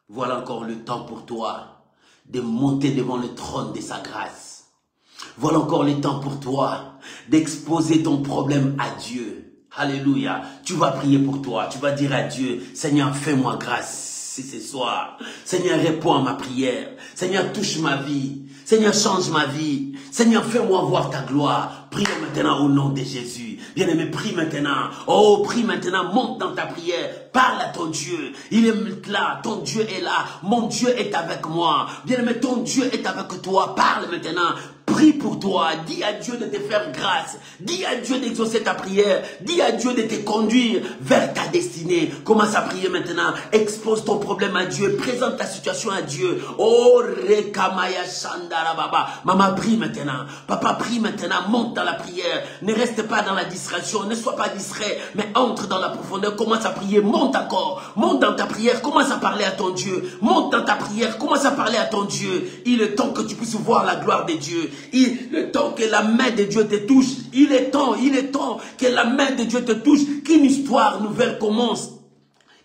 voilà encore le temps pour toi de monter devant le trône de sa grâce. Voilà encore le temps pour toi d'exposer ton problème à Dieu. Alléluia. Tu vas prier pour toi. Tu vas dire à Dieu, Seigneur, fais-moi grâce ce soir. Seigneur, réponds à ma prière. Seigneur, touche ma vie. Seigneur, change ma vie. Seigneur, fais-moi voir ta gloire. Prie maintenant au nom de Jésus. Bien-aimé, prie maintenant. Oh, prie maintenant. Monte dans ta prière. Parle à ton Dieu. Il est là. Ton Dieu est là. Mon Dieu est avec moi. Bien-aimé, ton Dieu est avec toi. Parle maintenant. Prie pour toi. Dis à Dieu de te faire grâce. Dis à Dieu d'exaucer ta prière. Dis à Dieu de te conduire vers ta destinée. Commence à prier maintenant. Expose ton problème à Dieu. Présente ta situation à Dieu. Oh, Rekamaya Shandara Baba. Maman, prie maintenant. Papa, prie maintenant. Monte dans la prière. Ne reste pas dans la distraction. Ne sois pas distrait. Mais entre dans la profondeur. Commence à prier. Monte encore. Monte dans ta prière. Commence à parler à ton Dieu. Monte dans ta prière. Commence à parler à ton Dieu. Il est temps que tu puisses voir la gloire de Dieu. Il est temps que la main de Dieu te touche. Il est temps que la main de Dieu te touche. Qu'une histoire nouvelle commence.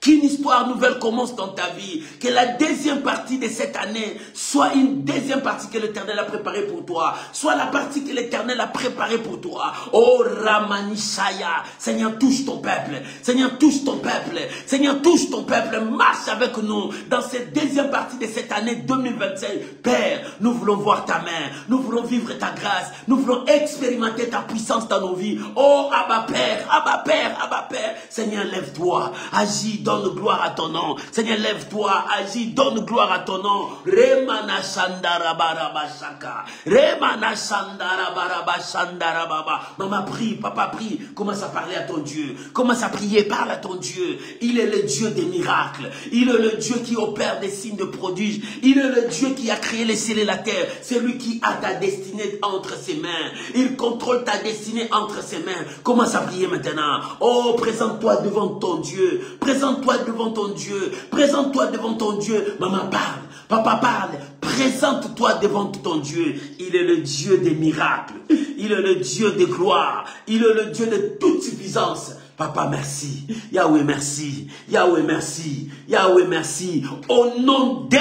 Qu'une histoire nouvelle commence dans ta vie. Que la deuxième partie de cette année soit une deuxième partie que l'Éternel a préparée pour toi. Soit la partie que l'Éternel a préparée pour toi. Oh Ramanishaya. Seigneur, touche ton peuple. Seigneur, touche ton peuple. Seigneur, touche ton peuple. Marche avec nous dans cette deuxième partie de cette année 2025. Père, nous voulons voir ta main. Nous voulons vivre ta grâce. Nous voulons expérimenter ta puissance dans nos vies. Oh Abba Père, Abba Père, Abba Père. Seigneur, lève-toi. Agis, donne gloire à ton nom. Seigneur, lève-toi, agis, donne gloire à ton nom. Remana Shandara Baraba Shaka. Remana Shandara Baraba Shandara Baba. Maman, prie, papa, prie. Commence à parler à ton Dieu. Commence à prier, parle à ton Dieu. Il est le Dieu des miracles. Il est le Dieu qui opère des signes de prodiges. Il est le Dieu qui a créé les cieux et la terre. C'est lui qui a ta destinée entre ses mains. Il contrôle ta destinée entre ses mains. Commence à prier maintenant. Oh, présente-toi devant ton Dieu. Présente-toi devant ton Dieu. Présente-toi devant ton Dieu. Maman, parle. Papa, parle. Présente-toi devant ton Dieu. Il est le Dieu des miracles. Il est le Dieu des gloires. Il est le Dieu de toute suffisance. Papa, merci. Yahweh, merci. Yahweh, merci. Yahweh, merci. Au nom de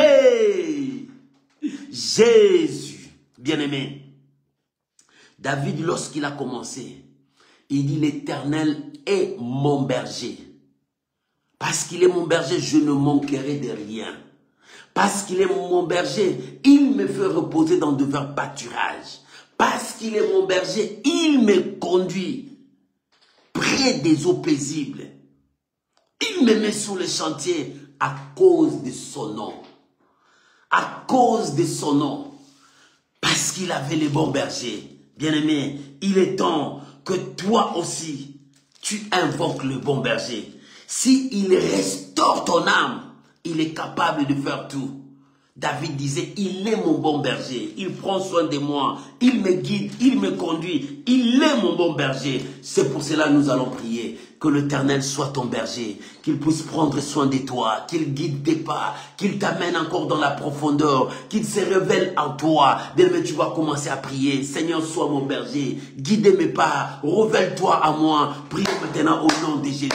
Jésus. Bien-aimé, David, lorsqu'il a commencé, il dit, l'Éternel est mon berger. Parce qu'il est mon berger, je ne manquerai de rien. Parce qu'il est mon berger, il me fait reposer dans de verts pâturages. Parce qu'il est mon berger, il me conduit près des eaux paisibles. Il me met sur le chantier à cause de son nom. À cause de son nom. Parce qu'il avait les bons bergers. Bien-aimé, il est temps que toi aussi, tu invoques le bon berger. S'il restaure ton âme, il est capable de faire tout. David disait, il est mon bon berger, il prend soin de moi, il me guide, il me conduit, il est mon bon berger. C'est pour cela que nous allons prier. Que l'Éternel soit ton berger, qu'il puisse prendre soin de toi, qu'il guide tes pas, qu'il t'amène encore dans la profondeur, qu'il se révèle en toi. Bien-aimé, tu vas commencer à prier. Seigneur, sois mon berger, guide mes pas, révèle-toi à moi. Priez maintenant au nom de Jésus.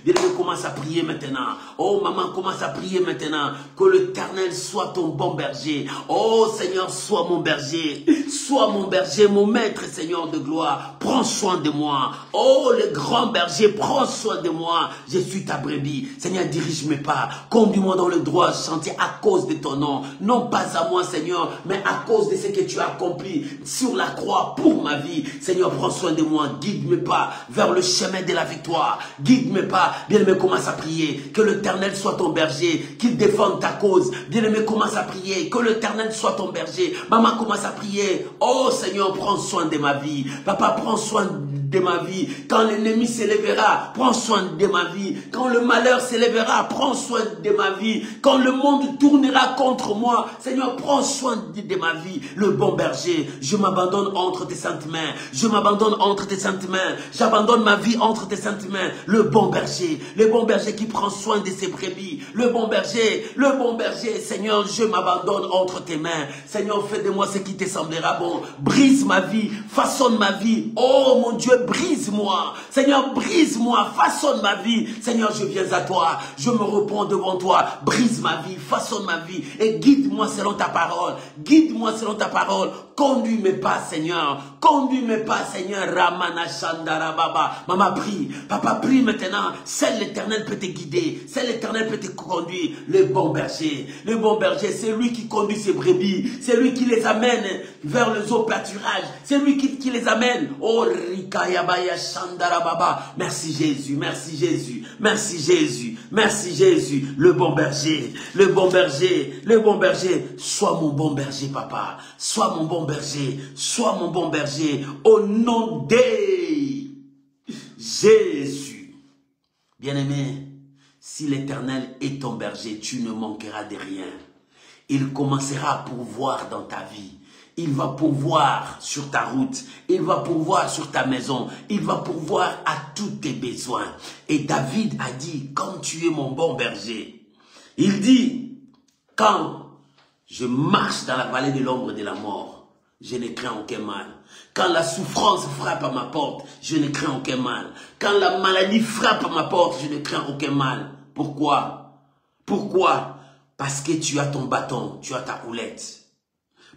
Bien-aimé, commence à prier maintenant. Oh maman, commence à prier maintenant. Que l'Éternel soit ton bon berger. Oh Seigneur, sois mon berger. Sois mon berger, mon maître, Seigneur de gloire. Prends soin de moi. Oh le grand berger, prends soin de moi. Je suis ta brebis. Seigneur, dirige mes pas. Conduis-moi dans le droit sentier à cause de ton nom. Non pas à moi, Seigneur, mais à cause de ce que tu as accompli sur la croix pour ma vie. Seigneur, prends soin de moi. Guide mes pas vers le chemin de la victoire. Guide mes pas. Bien-aimé, commence à prier. Que l'Éternel soit ton berger. Qu'il défende ta cause. Bien-aimé, commence à prier. Que l'Éternel soit ton berger. Maman, commence à prier. Oh Seigneur, prends soin de ma vie. Papa, prends soin de ma vie. Quand l'ennemi s'élèvera, prends soin de ma vie. Quand le malheur s'élèvera, prends soin de ma vie. Quand le monde tournera contre moi, Seigneur, prends soin de ma vie. Le bon berger, je m'abandonne entre tes saintes mains. Je m'abandonne entre tes saintes mains. J'abandonne ma vie entre tes saintes mains. Le bon berger qui prend soin de ses brebis. Le bon berger, Seigneur, je m'abandonne entre tes mains. Seigneur, fais de moi ce qui te semblera bon. Brise ma vie, façonne ma vie. Oh mon Dieu, brise-moi. Seigneur, brise-moi, façonne ma vie. Seigneur, je viens à toi. Je me repens devant toi. Brise ma vie, façonne ma vie et guide-moi selon ta parole. Guide-moi selon ta parole. Conduis mes pas, Seigneur. Conduis mes pas, Seigneur. Ramana Shandara Baba. Maman, prie. Papa, prie maintenant. Seul l'Éternel peut te guider. Seul l'Éternel peut te conduire. Le bon berger, c'est lui qui conduit ses brebis. C'est lui qui les amène vers les eaux pâturages. C'est lui qui les amène. Oh, Rikayabaya Shandara Baba. Merci Jésus, merci Jésus, merci Jésus, merci Jésus. Le bon berger, sois mon bon berger, papa. Sois mon bon berger, sois mon bon berger. Au nom de Jésus. Bien-aimé, si l'Éternel est ton berger, tu ne manqueras de rien. Il commencera à pourvoir dans ta vie. Il va pourvoir sur ta route. Il va pourvoir sur ta maison. Il va pourvoir à tous tes besoins. Et David a dit, comme tu es mon bon berger, il dit, quand je marche dans la vallée de l'ombre de la mort, je ne crains aucun mal. Quand la souffrance frappe à ma porte, je ne crains aucun mal. Quand la maladie frappe à ma porte, je ne crains aucun mal. Pourquoi? Pourquoi? Parce que tu as ton bâton, tu as ta houlette.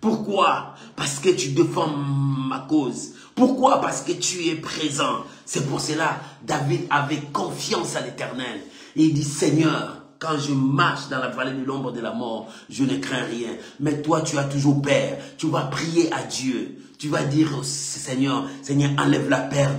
Pourquoi? Parce que tu défends ma cause. Pourquoi? Parce que tu es présent. C'est pour cela, David avait confiance à l'Éternel. Et il dit, Seigneur, quand je marche dans la vallée de l'ombre de la mort, je ne crains rien. Mais toi, tu as toujours peur. Tu vas prier à Dieu. Tu vas dire, Seigneur, Seigneur, enlève la peur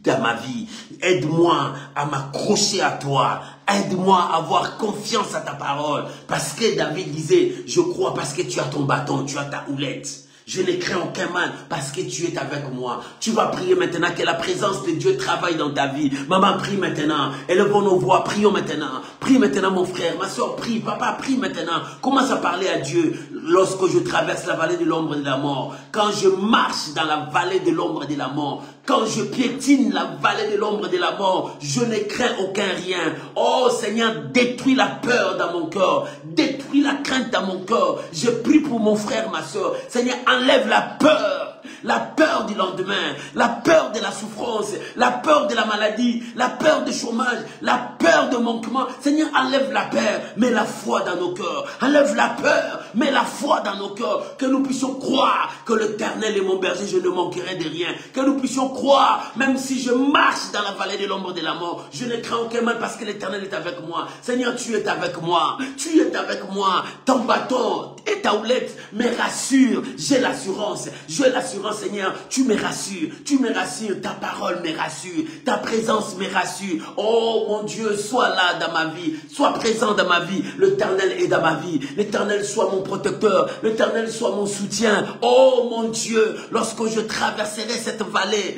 dans ma vie. Aide-moi à m'accrocher à toi. Aide-moi à avoir confiance à ta parole. Parce que David disait, je crois parce que tu as ton bâton, tu as ta houlette. Je ne crains aucun mal parce que tu es avec moi. Tu vas prier maintenant que la présence de Dieu travaille dans ta vie. Maman, prie maintenant. Élevons nos voix, prions maintenant. Prie maintenant mon frère, ma soeur, prie. Papa, prie maintenant. Commence à parler à Dieu lorsque je traverse la vallée de l'ombre de la mort. Quand je marche dans la vallée de l'ombre de la mort. Quand je piétine la vallée de l'ombre de la mort, je ne crains aucun rien. Oh Seigneur, détruis la peur dans mon cœur. Détruis la crainte dans mon cœur. Je prie pour mon frère, ma soeur. Seigneur, enlève la peur du lendemain, la peur de la souffrance, la peur de la maladie, la peur du chômage, la peur de manquement. Seigneur, enlève la peur, mets la foi dans nos cœurs. Enlève la peur, mets la foi dans nos cœurs. Que nous puissions croire que l'Éternel est mon berger, je ne manquerai de rien. Que nous puissions croire, même si je marche dans la vallée de l'ombre de la mort, je ne crains aucun mal parce que l'Éternel est avec moi. Seigneur, tu es avec moi. Tu es avec moi. Ton bâton et ta houlette me rassurent. J'ai l'assurance. J'ai l'assurance, Seigneur. Tu me rassures. Tu me rassures. Ta parole me rassure. Ta présence me rassure. Oh mon Dieu, sois là dans ma vie. Sois présent dans ma vie. L'Éternel est dans ma vie. L'Éternel soit mon protecteur. L'Éternel soit mon soutien. Oh mon Dieu, lorsque je traverserai cette vallée,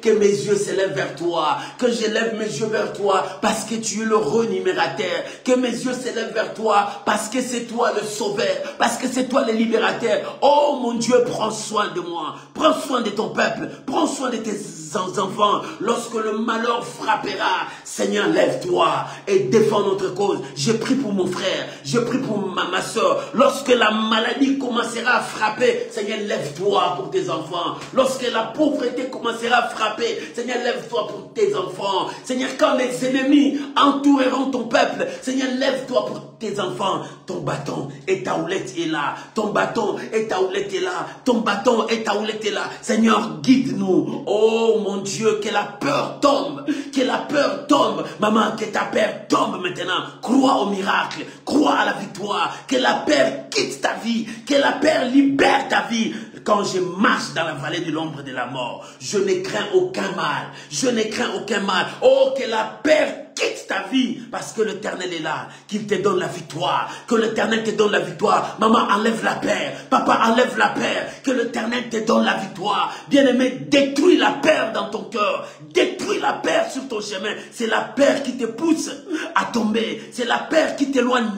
que mes yeux s'élèvent vers toi, que je lève mes yeux vers toi, parce que tu es le renumérateur, que mes yeux s'élèvent vers toi, parce que c'est toi le sauveur, parce que c'est toi le libérateur. Oh mon Dieu, prends soin de moi, prends soin de ton peuple, prends soin de tes enfants, lorsque le malheur frappera, Seigneur, lève-toi et défends notre cause. Je prie pour mon frère, je prie pour ma soeur. Lorsque la maladie commencera à frapper, Seigneur, lève-toi pour tes enfants. Lorsque la pauvreté commencera à frapper, Seigneur, lève-toi pour tes enfants. Seigneur, quand les ennemis entoureront ton peuple, Seigneur, lève-toi pour tes enfants. Ton bâton et ta houlette est là. Ton bâton et ta houlette est là. Ton bâton et ta houlette est là. Seigneur, guide-nous. Oh mon Dieu, que la peur tombe. Que la peur tombe. Maman, que ta peur tombe maintenant. Crois au miracle. Crois à la victoire. Que la peur quitte ta vie. Que la peur libère ta vie. Quand je marche dans la vallée de l'ombre de la mort, je ne crains aucun mal. Je ne crains aucun mal. Oh, que la peur quitte ta vie, parce que l'Éternel est là, qu'il te donne la victoire, que l'Éternel te donne la victoire. Maman, enlève la peur, papa, enlève la peur, que l'Éternel te donne la victoire. Bien-aimé, détruis la peur dans ton cœur, détruis la peur sur ton chemin. C'est la peur qui te pousse à tomber, c'est la peur qui t'éloigne,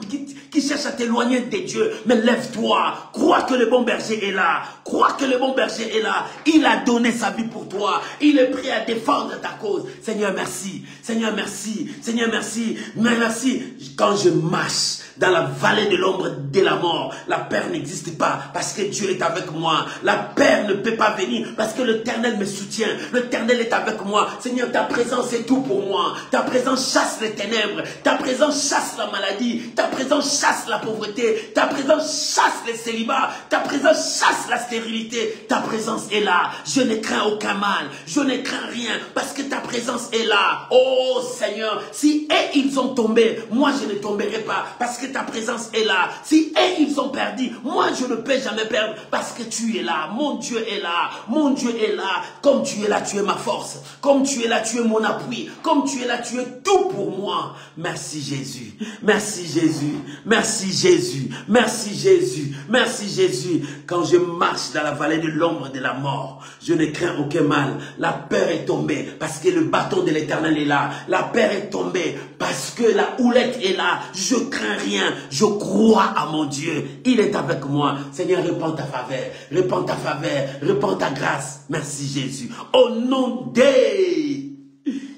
qui cherche à t'éloigner de Dieu. Mais lève-toi, crois que le bon berger est là, crois que le bon berger est là. Il a donné sa vie pour toi, il est prêt à défendre ta cause. Seigneur, merci, Seigneur, merci. Seigneur, merci, mais merci. Quand je marche dans la vallée de l'ombre de la mort, la peur n'existe pas parce que Dieu est avec moi. La peur ne peut pas venir parce que l'Éternel me soutient. L'Éternel est avec moi. Seigneur, ta présence est tout pour moi. Ta présence chasse les ténèbres. Ta présence chasse la maladie. Ta présence chasse la pauvreté. Ta présence chasse les célibats. Ta présence chasse la stérilité. Ta présence est là. Je ne crains aucun mal. Je ne crains rien parce que ta présence est là. Oh Seigneur, si eux ils ont tombé, moi je ne tomberai pas parce que ta présence est là. Si eux ils ont perdu, moi je ne peux jamais perdre parce que tu es là. Mon Dieu est là. Mon Dieu est là. Comme tu es là, tu es ma force. Comme tu es là, tu es mon appui. Comme tu es là, tu es tout pour moi. Merci Jésus. Merci Jésus. Merci Jésus. Merci Jésus. Merci Jésus. Quand je marche dans la vallée de l'ombre de la mort, je ne crains aucun mal. La peur est tombée parce que le bâton de l'Éternel est là. La peur est tombée parce que la houlette est là. Je crains rien. Je crois à mon Dieu. Il est avec moi. Seigneur, répands ta faveur. Répands ta faveur. Répands ta grâce. Merci Jésus. Au nom de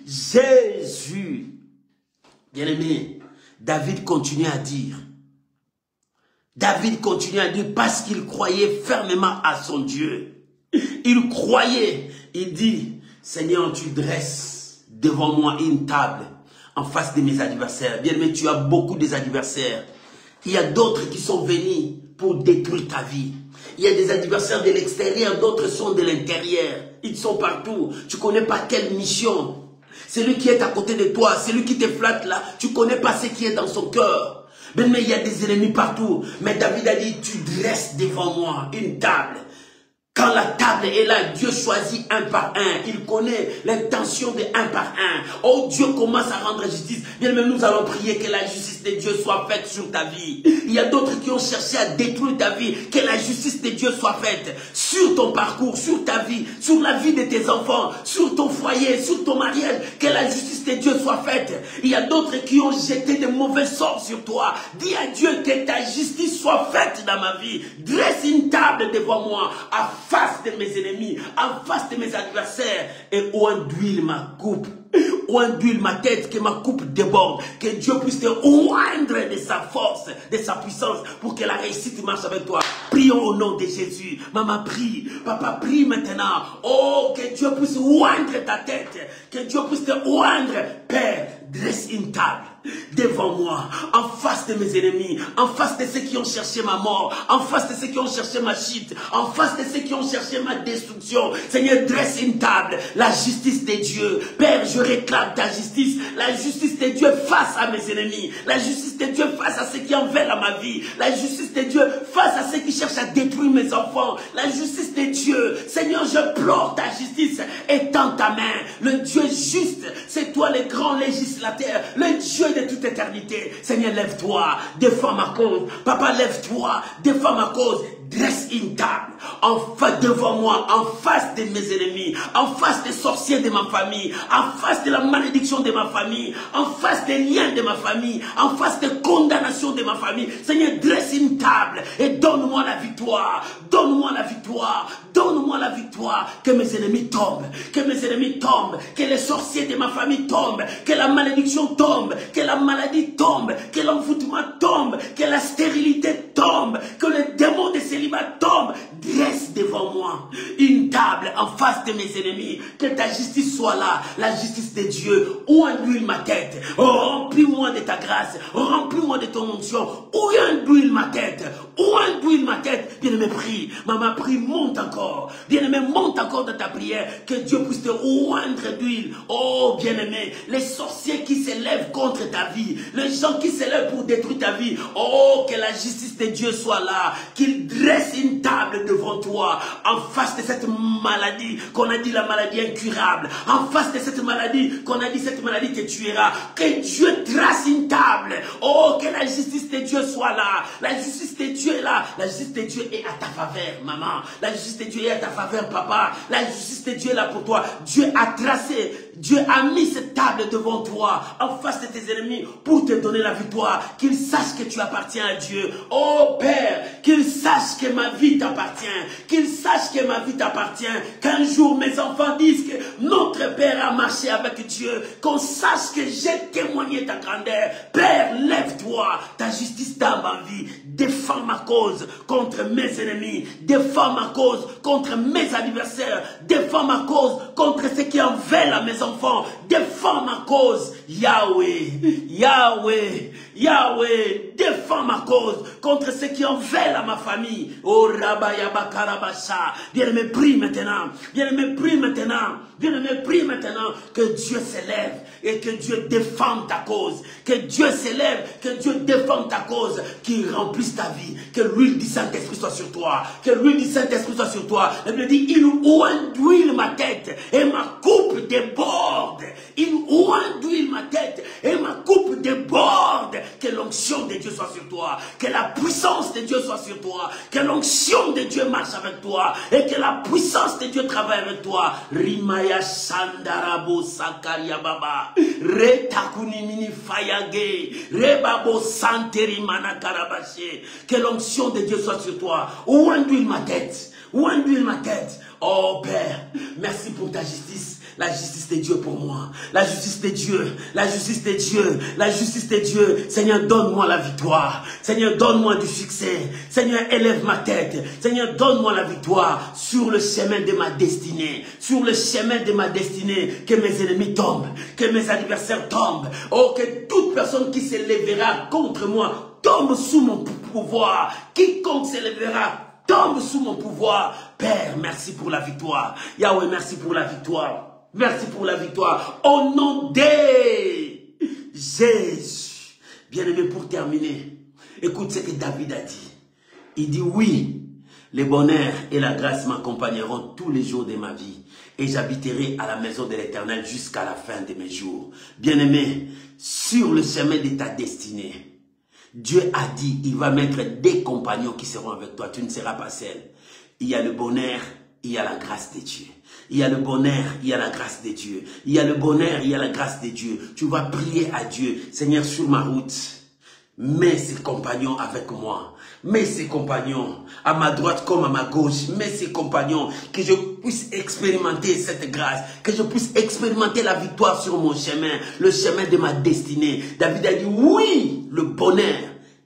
Jésus. Bien-aimé, David continue à dire. David continue à dire parce qu'il croyait fermement à son Dieu. Il croyait. Il dit, Seigneur, tu dresses devant moi une table en face de mes adversaires. Bien aimé, tu as beaucoup d'adversaires. Il y a d'autres qui sont venus pour détruire ta vie. Il y a des adversaires de l'extérieur, d'autres sont de l'intérieur. Ils sont partout. Tu ne connais pas quelle mission. Celui qui est à côté de toi, celui qui te flatte là, tu ne connais pas ce qui est dans son cœur. Mais il y a des ennemis partout. Mais David a dit, tu dresses devant moi une table. Quand la table est là, Dieu choisit un par un. Il connaît l'intention de un par un. Oh, Dieu commence à rendre justice. Bien même nous allons prier que la justice de Dieu soit faite sur ta vie. Il y a d'autres qui ont cherché à détruire ta vie. Que la justice de Dieu soit faite sur ton parcours, sur ta vie, sur la vie de tes enfants, sur ton foyer, sur ton mariage. Que la justice de Dieu soit faite. Il y a d'autres qui ont jeté de mauvais sorts sur toi. Dis à Dieu que ta justice soit faite dans ma vie. Dresse une table devant moi, en face de mes ennemis, en face de mes adversaires, et oint d'huile ma coupe, oint d'huile ma tête, que ma coupe déborde, que Dieu puisse te oindre de sa force, de sa puissance, pour que la réussite marche avec toi. Prions au nom de Jésus. Maman, prie. Papa, prie maintenant. Oh, que Dieu puisse oindre ta tête, que Dieu puisse te oindre. Père, dresse une table devant moi, en face de mes ennemis, en face de ceux qui ont cherché ma mort, en face de ceux qui ont cherché ma chute, en face de ceux qui ont cherché ma destruction. Seigneur, dresse une table, la justice de Dieu. Père, je réclame ta justice, la justice de Dieu face à mes ennemis, la justice de Dieu face à ceux qui en veulent à ma vie, la justice de Dieu face à ceux qui cherchent à détruire mes enfants, la justice de Dieu. Seigneur, je pleure ta justice, étends ta main. Le Dieu juste, c'est toi le grand législateur, le Dieu de toute éternité. Seigneur, lève-toi, défends ma cause. Papa, lève-toi, défends ma cause. dresse une table en face devant moi, en face de mes ennemis, en face des sorciers de ma famille, en face de la malédiction de ma famille, en face des liens de ma famille, en face des condamnations de ma famille. Seigneur, dresse une table et donne-moi la victoire. Donne-moi la victoire. Donne-moi la victoire. Que mes ennemis tombent. Que mes ennemis tombent. Que les sorciers de ma famille tombent. Que la malédiction tombe. Que la maladie tombe. Que l'envoûtement tombe. Que la stérilité tombe. Que le démon de célibat tombe. Dresse devant moi une table en face de mes ennemis. Que ta justice soit là. La justice de Dieu. Oint-huile ma tête. Remplis-moi de ta grâce. Remplis-moi de ton onction. Oint-huile ma tête. Oint-huile ma tête. Bien-aimé, prie. Maman, prie, monte encore. Bien-aimé, monte encore dans ta prière. Que Dieu puisse te oindre d'huile. Oh, bien-aimé, les sorciers qui s'élèvent contre ta vie. Les gens qui s'élèvent pour détruire ta vie. Oh, que la justice de Dieu soit là. Qu'il dresse une table devant toi. En face de cette maladie qu'on a dit la maladie incurable. En face de cette maladie qu'on a dit cette maladie te tuera. Que Dieu trace une table. Oh, que la justice de Dieu soit là. La justice de Dieu est là. La justice de Dieu est à ta faveur, maman. La justice de Dieu est à ta faveur, papa. La justice de Dieu est là pour toi. Dieu a tracé, Dieu a mis cette table devant toi, en face de tes ennemis, pour te donner la victoire. Qu'ils sachent que tu appartiens à Dieu. Oh Père, qu'ils sachent que ma vie t'appartient. Qu'ils sachent que ma vie t'appartient. Qu'un jour mes enfants disent que notre Père a marché avec Dieu. Qu'on sache que j'ai témoigné ta grandeur. Père, lève-toi. Ta justice dans ma vie. Défends ma cause contre mes ennemis. Défends ma cause contre mes adversaires. Défends ma cause contre ceux qui en veulent à mes enfants. Défends ma cause. Yahweh, Yahweh, Yahweh, défends ma cause contre ceux qui en veulent à ma famille. Oh Rabayaba Karabasha. Bien-aimé, prie maintenant. Bien-aimé, prie maintenant. Bien-aimé, prie maintenant que Dieu s'élève et que Dieu défende ta cause. Que Dieu s'élève, que Dieu défende ta cause, qu'il remplisse ta vie. Que l'huile du Saint-Esprit soit sur toi. Que l'huile du Saint-Esprit soit sur toi. La Bible dit, il oint ma tête et ma coupe déborde. Il oint ma tête et ma coupe déborde. Que l'onction de Dieu soit sur toi. Que la puissance de Dieu soit sur toi. Que l'onction de Dieu marche avec toi. Et que la puissance de Dieu travaille avec toi. Rimaya Sandarabo Sakaria Baba. Retakuni mini fayage. Rebabo Santeri Manakarabashe. Que l'onction de Dieu soit sur toi. Oint ma tête. Oint ma tête. Oh Père, merci pour ta justice. La justice de Dieu pour moi. La justice de Dieu. La justice de Dieu. La justice de Dieu. Seigneur, donne-moi la victoire. Seigneur, donne-moi du succès. Seigneur, élève ma tête. Seigneur, donne-moi la victoire sur le chemin de ma destinée. Sur le chemin de ma destinée. Que mes ennemis tombent. Que mes adversaires tombent. Oh, que toute personne qui s'élèvera contre moi tombe sous mon pouvoir. Quiconque s'élèvera tombe sous mon pouvoir. Père, merci pour la victoire. Yahweh, merci pour la victoire. Merci pour la victoire. Au nom de Jésus. Bien-aimé, pour terminer, écoute ce que David a dit. Il dit, oui, le bonheur et la grâce m'accompagneront tous les jours de ma vie. Et j'habiterai à la maison de l'Éternel jusqu'à la fin de mes jours. Bien-aimé, sur le chemin de ta destinée, Dieu a dit, il va mettre des compagnons qui seront avec toi. Tu ne seras pas seul. Il y a le bonheur, il y a la grâce de Dieu. Il y a le bonheur, il y a la grâce de Dieu. Il y a le bonheur, il y a la grâce de Dieu. Tu vas prier à Dieu. Seigneur, sur ma route, mets ces compagnons avec moi. Mets ces compagnons à ma droite comme à ma gauche. Mets ces compagnons, que je puisse expérimenter cette grâce. Que je puisse expérimenter la victoire sur mon chemin. Le chemin de ma destinée. David a dit, oui, le bonheur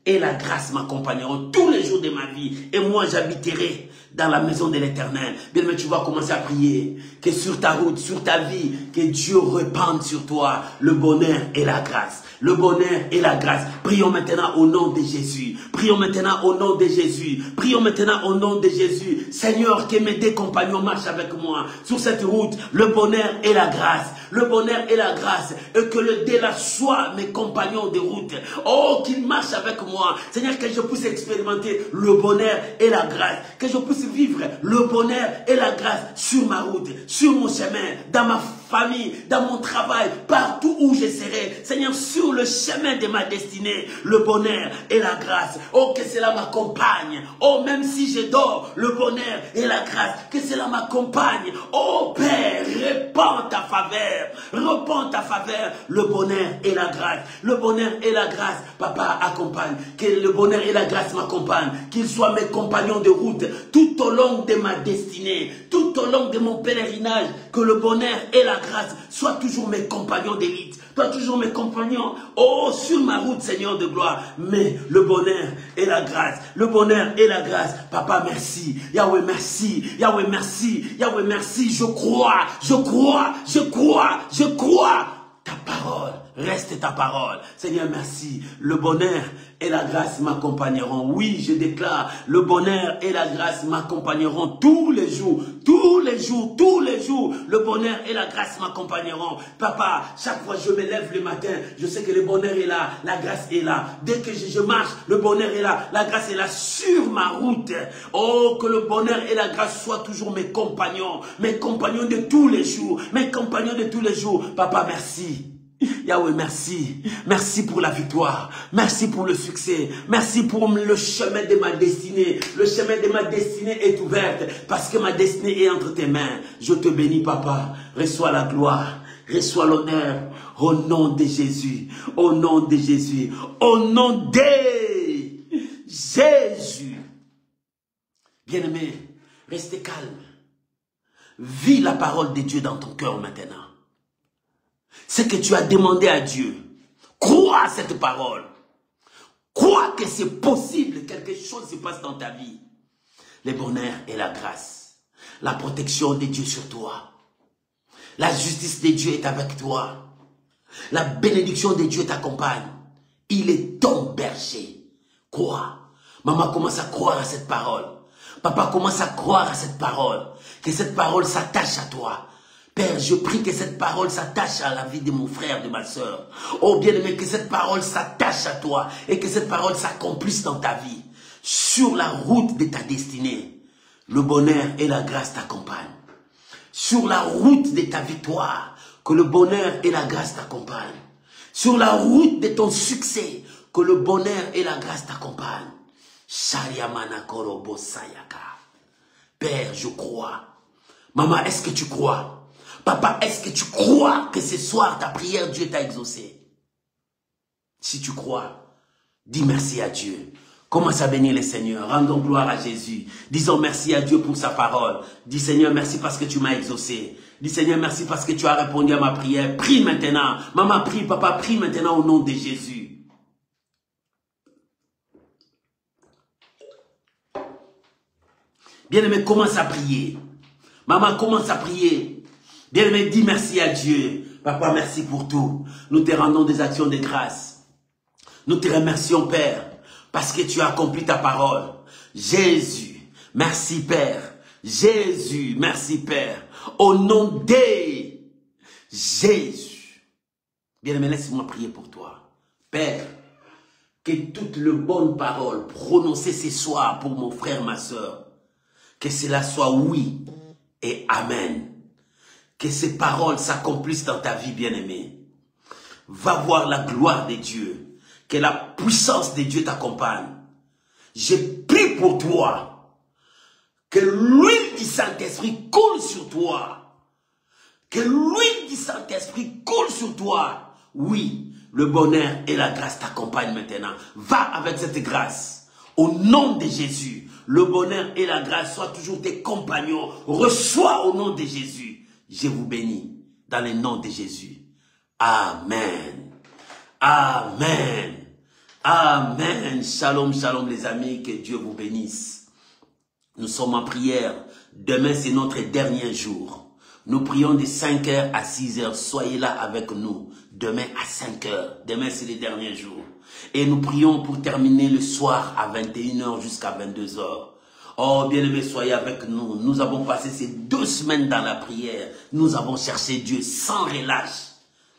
et la grâce m'accompagneront tous les jours de ma vie. Et moi, j'habiterai dans la maison de l'Éternel. Bien, mais tu vas commencer à prier. Que sur ta route, sur ta vie, que Dieu répande sur toi le bonheur et la grâce. Le bonheur et la grâce. Prions maintenant au nom de Jésus. Prions maintenant au nom de Jésus. Prions maintenant au nom de Jésus. Seigneur, que mes deux compagnons marchent avec moi sur cette route. Le bonheur et la grâce. Le bonheur et la grâce. Et que le délat soit mes compagnons de route. Oh, qu'ils marchent avec moi. Seigneur, que je puisse expérimenter le bonheur et la grâce. Que je puisse vivre le bonheur et la grâce sur ma route, sur mon chemin, dans ma famille, dans mon travail, partout où je serai. Seigneur, sur le chemin de ma destinée, le bonheur et la grâce. Oh, que cela m'accompagne. Oh, même si je dors, le bonheur et la grâce, que cela m'accompagne. Oh, Père, répands ta faveur. Répands ta faveur, le bonheur et la grâce. Le bonheur et la grâce, Papa, accompagne. Que le bonheur et la grâce m'accompagnent. Qu'ils soient mes compagnons de route tout au long de ma destinée, tout au long de mon pèlerinage. Que le bonheur et la grâce soient toujours mes compagnons d'élite. Soient toujours mes compagnons, oh, sur ma route, Seigneur de gloire. Mais le bonheur et la grâce, le bonheur et la grâce. Papa, merci. Yahweh, merci. Yahweh, merci. Yahweh, merci. Je crois, je crois, je crois, je crois. Ta parole, reste ta parole. Seigneur, merci. Le bonheur et la grâce m'accompagneront. Oui, je déclare, le bonheur et la grâce m'accompagneront tous les jours. Tous les jours, tous les jours. Le bonheur et la grâce m'accompagneront. Papa, chaque fois que je me lève le matin, je sais que le bonheur est là, la grâce est là. Dès que je marche, le bonheur est là, la grâce est là sur ma route. Oh, que le bonheur et la grâce soient toujours mes compagnons de tous les jours, mes compagnons de tous les jours. Papa, merci. Yahweh, merci. Merci pour la victoire. Merci pour le succès. Merci pour le chemin de ma destinée. Le chemin de ma destinée est ouvert parce que ma destinée est entre tes mains. Je te bénis, Papa. Reçois la gloire. Reçois l'honneur. Au nom de Jésus. Au nom de Jésus. Au nom de Jésus. Bien-aimé, restez calme. Vis la parole de Dieu dans ton cœur maintenant. Ce que tu as demandé à Dieu, crois à cette parole. Crois que c'est possible, quelque chose se passe dans ta vie. Le bonheur et la grâce, la protection de Dieu sur toi. La justice de Dieu est avec toi. La bénédiction de Dieu t'accompagne. Il est ton berger. Crois. Maman commence à croire à cette parole. Papa commence à croire à cette parole. Que cette parole s'attache à toi. Père, je prie que cette parole s'attache à la vie de mon frère, de ma soeur. Oh bien-aimé, que cette parole s'attache à toi et que cette parole s'accomplisse dans ta vie. Sur la route de ta destinée, le bonheur et la grâce t'accompagnent. Sur la route de ta victoire, que le bonheur et la grâce t'accompagnent. Sur la route de ton succès, que le bonheur et la grâce t'accompagnent. Père, je crois. Maman, est-ce que tu crois? Papa, est-ce que tu crois que ce soir, ta prière, Dieu t'a exaucé? Si tu crois, dis merci à Dieu. Commence à bénir le Seigneur. Rendons gloire à Jésus. Disons merci à Dieu pour sa parole. Dis Seigneur, merci parce que tu m'as exaucé. Dis Seigneur, merci parce que tu as répondu à ma prière. Prie maintenant. Maman, prie. Papa, prie maintenant au nom de Jésus. Bien-aimé, commence à prier. Maman, commence à prier. Bien-aimé, dis merci à Dieu. Papa, merci pour tout. Nous te rendons des actions de grâce. Nous te remercions, Père, parce que tu as accompli ta parole. Jésus, merci, Père. Jésus, merci, Père. Au nom de Jésus. Bien-aimé, laisse-moi prier pour toi. Père, que toutes les bonnes paroles prononcées ce soir pour mon frère, ma soeur, que cela soit oui et amen. Que ces paroles s'accomplissent dans ta vie, bien-aimée. Va voir la gloire de Dieu. Que la puissance de Dieu t'accompagne. Je prie pour toi. Que l'huile du Saint-Esprit coule sur toi. Que l'huile du Saint-Esprit coule sur toi. Oui, le bonheur et la grâce t'accompagnent maintenant. Va avec cette grâce. Au nom de Jésus, le bonheur et la grâce soient toujours tes compagnons. Reçois au nom de Jésus. Je vous bénis dans le nom de Jésus. Amen. Amen. Amen. Shalom, shalom les amis. Que Dieu vous bénisse. Nous sommes en prière. Demain, c'est notre dernier jour. Nous prions de 5h à 6h. Soyez là avec nous. Demain à 5h. Demain, c'est le dernier jour. Et nous prions pour terminer le soir à 21h jusqu'à 22h. Oh, bien-aimés, soyez avec nous. Nous avons passé ces 2 semaines dans la prière. Nous avons cherché Dieu sans relâche.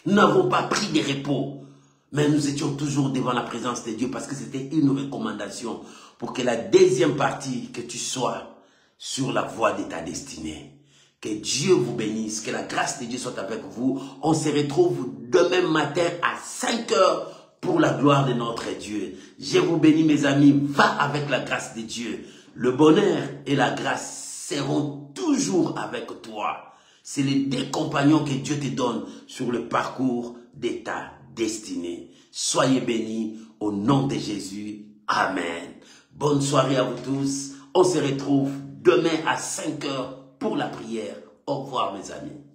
Nous n'avons pas pris de repos. Mais nous étions toujours devant la présence de Dieu parce que c'était une recommandation pour que la deuxième partie, que tu sois sur la voie de ta destinée. Que Que Dieu vous bénisse, que la grâce de Dieu soit avec vous. On se retrouve demain matin à 5 heures pour la gloire de notre Dieu. Je vous bénis mes amis, va avec la grâce de Dieu. Le bonheur et la grâce seront toujours avec toi. C'est les deux compagnons que Dieu te donne sur le parcours de ta destinée. Soyez bénis au nom de Jésus. Amen. Bonne soirée à vous tous. On se retrouve demain à 5 heures pour la prière. Au revoir mes amis.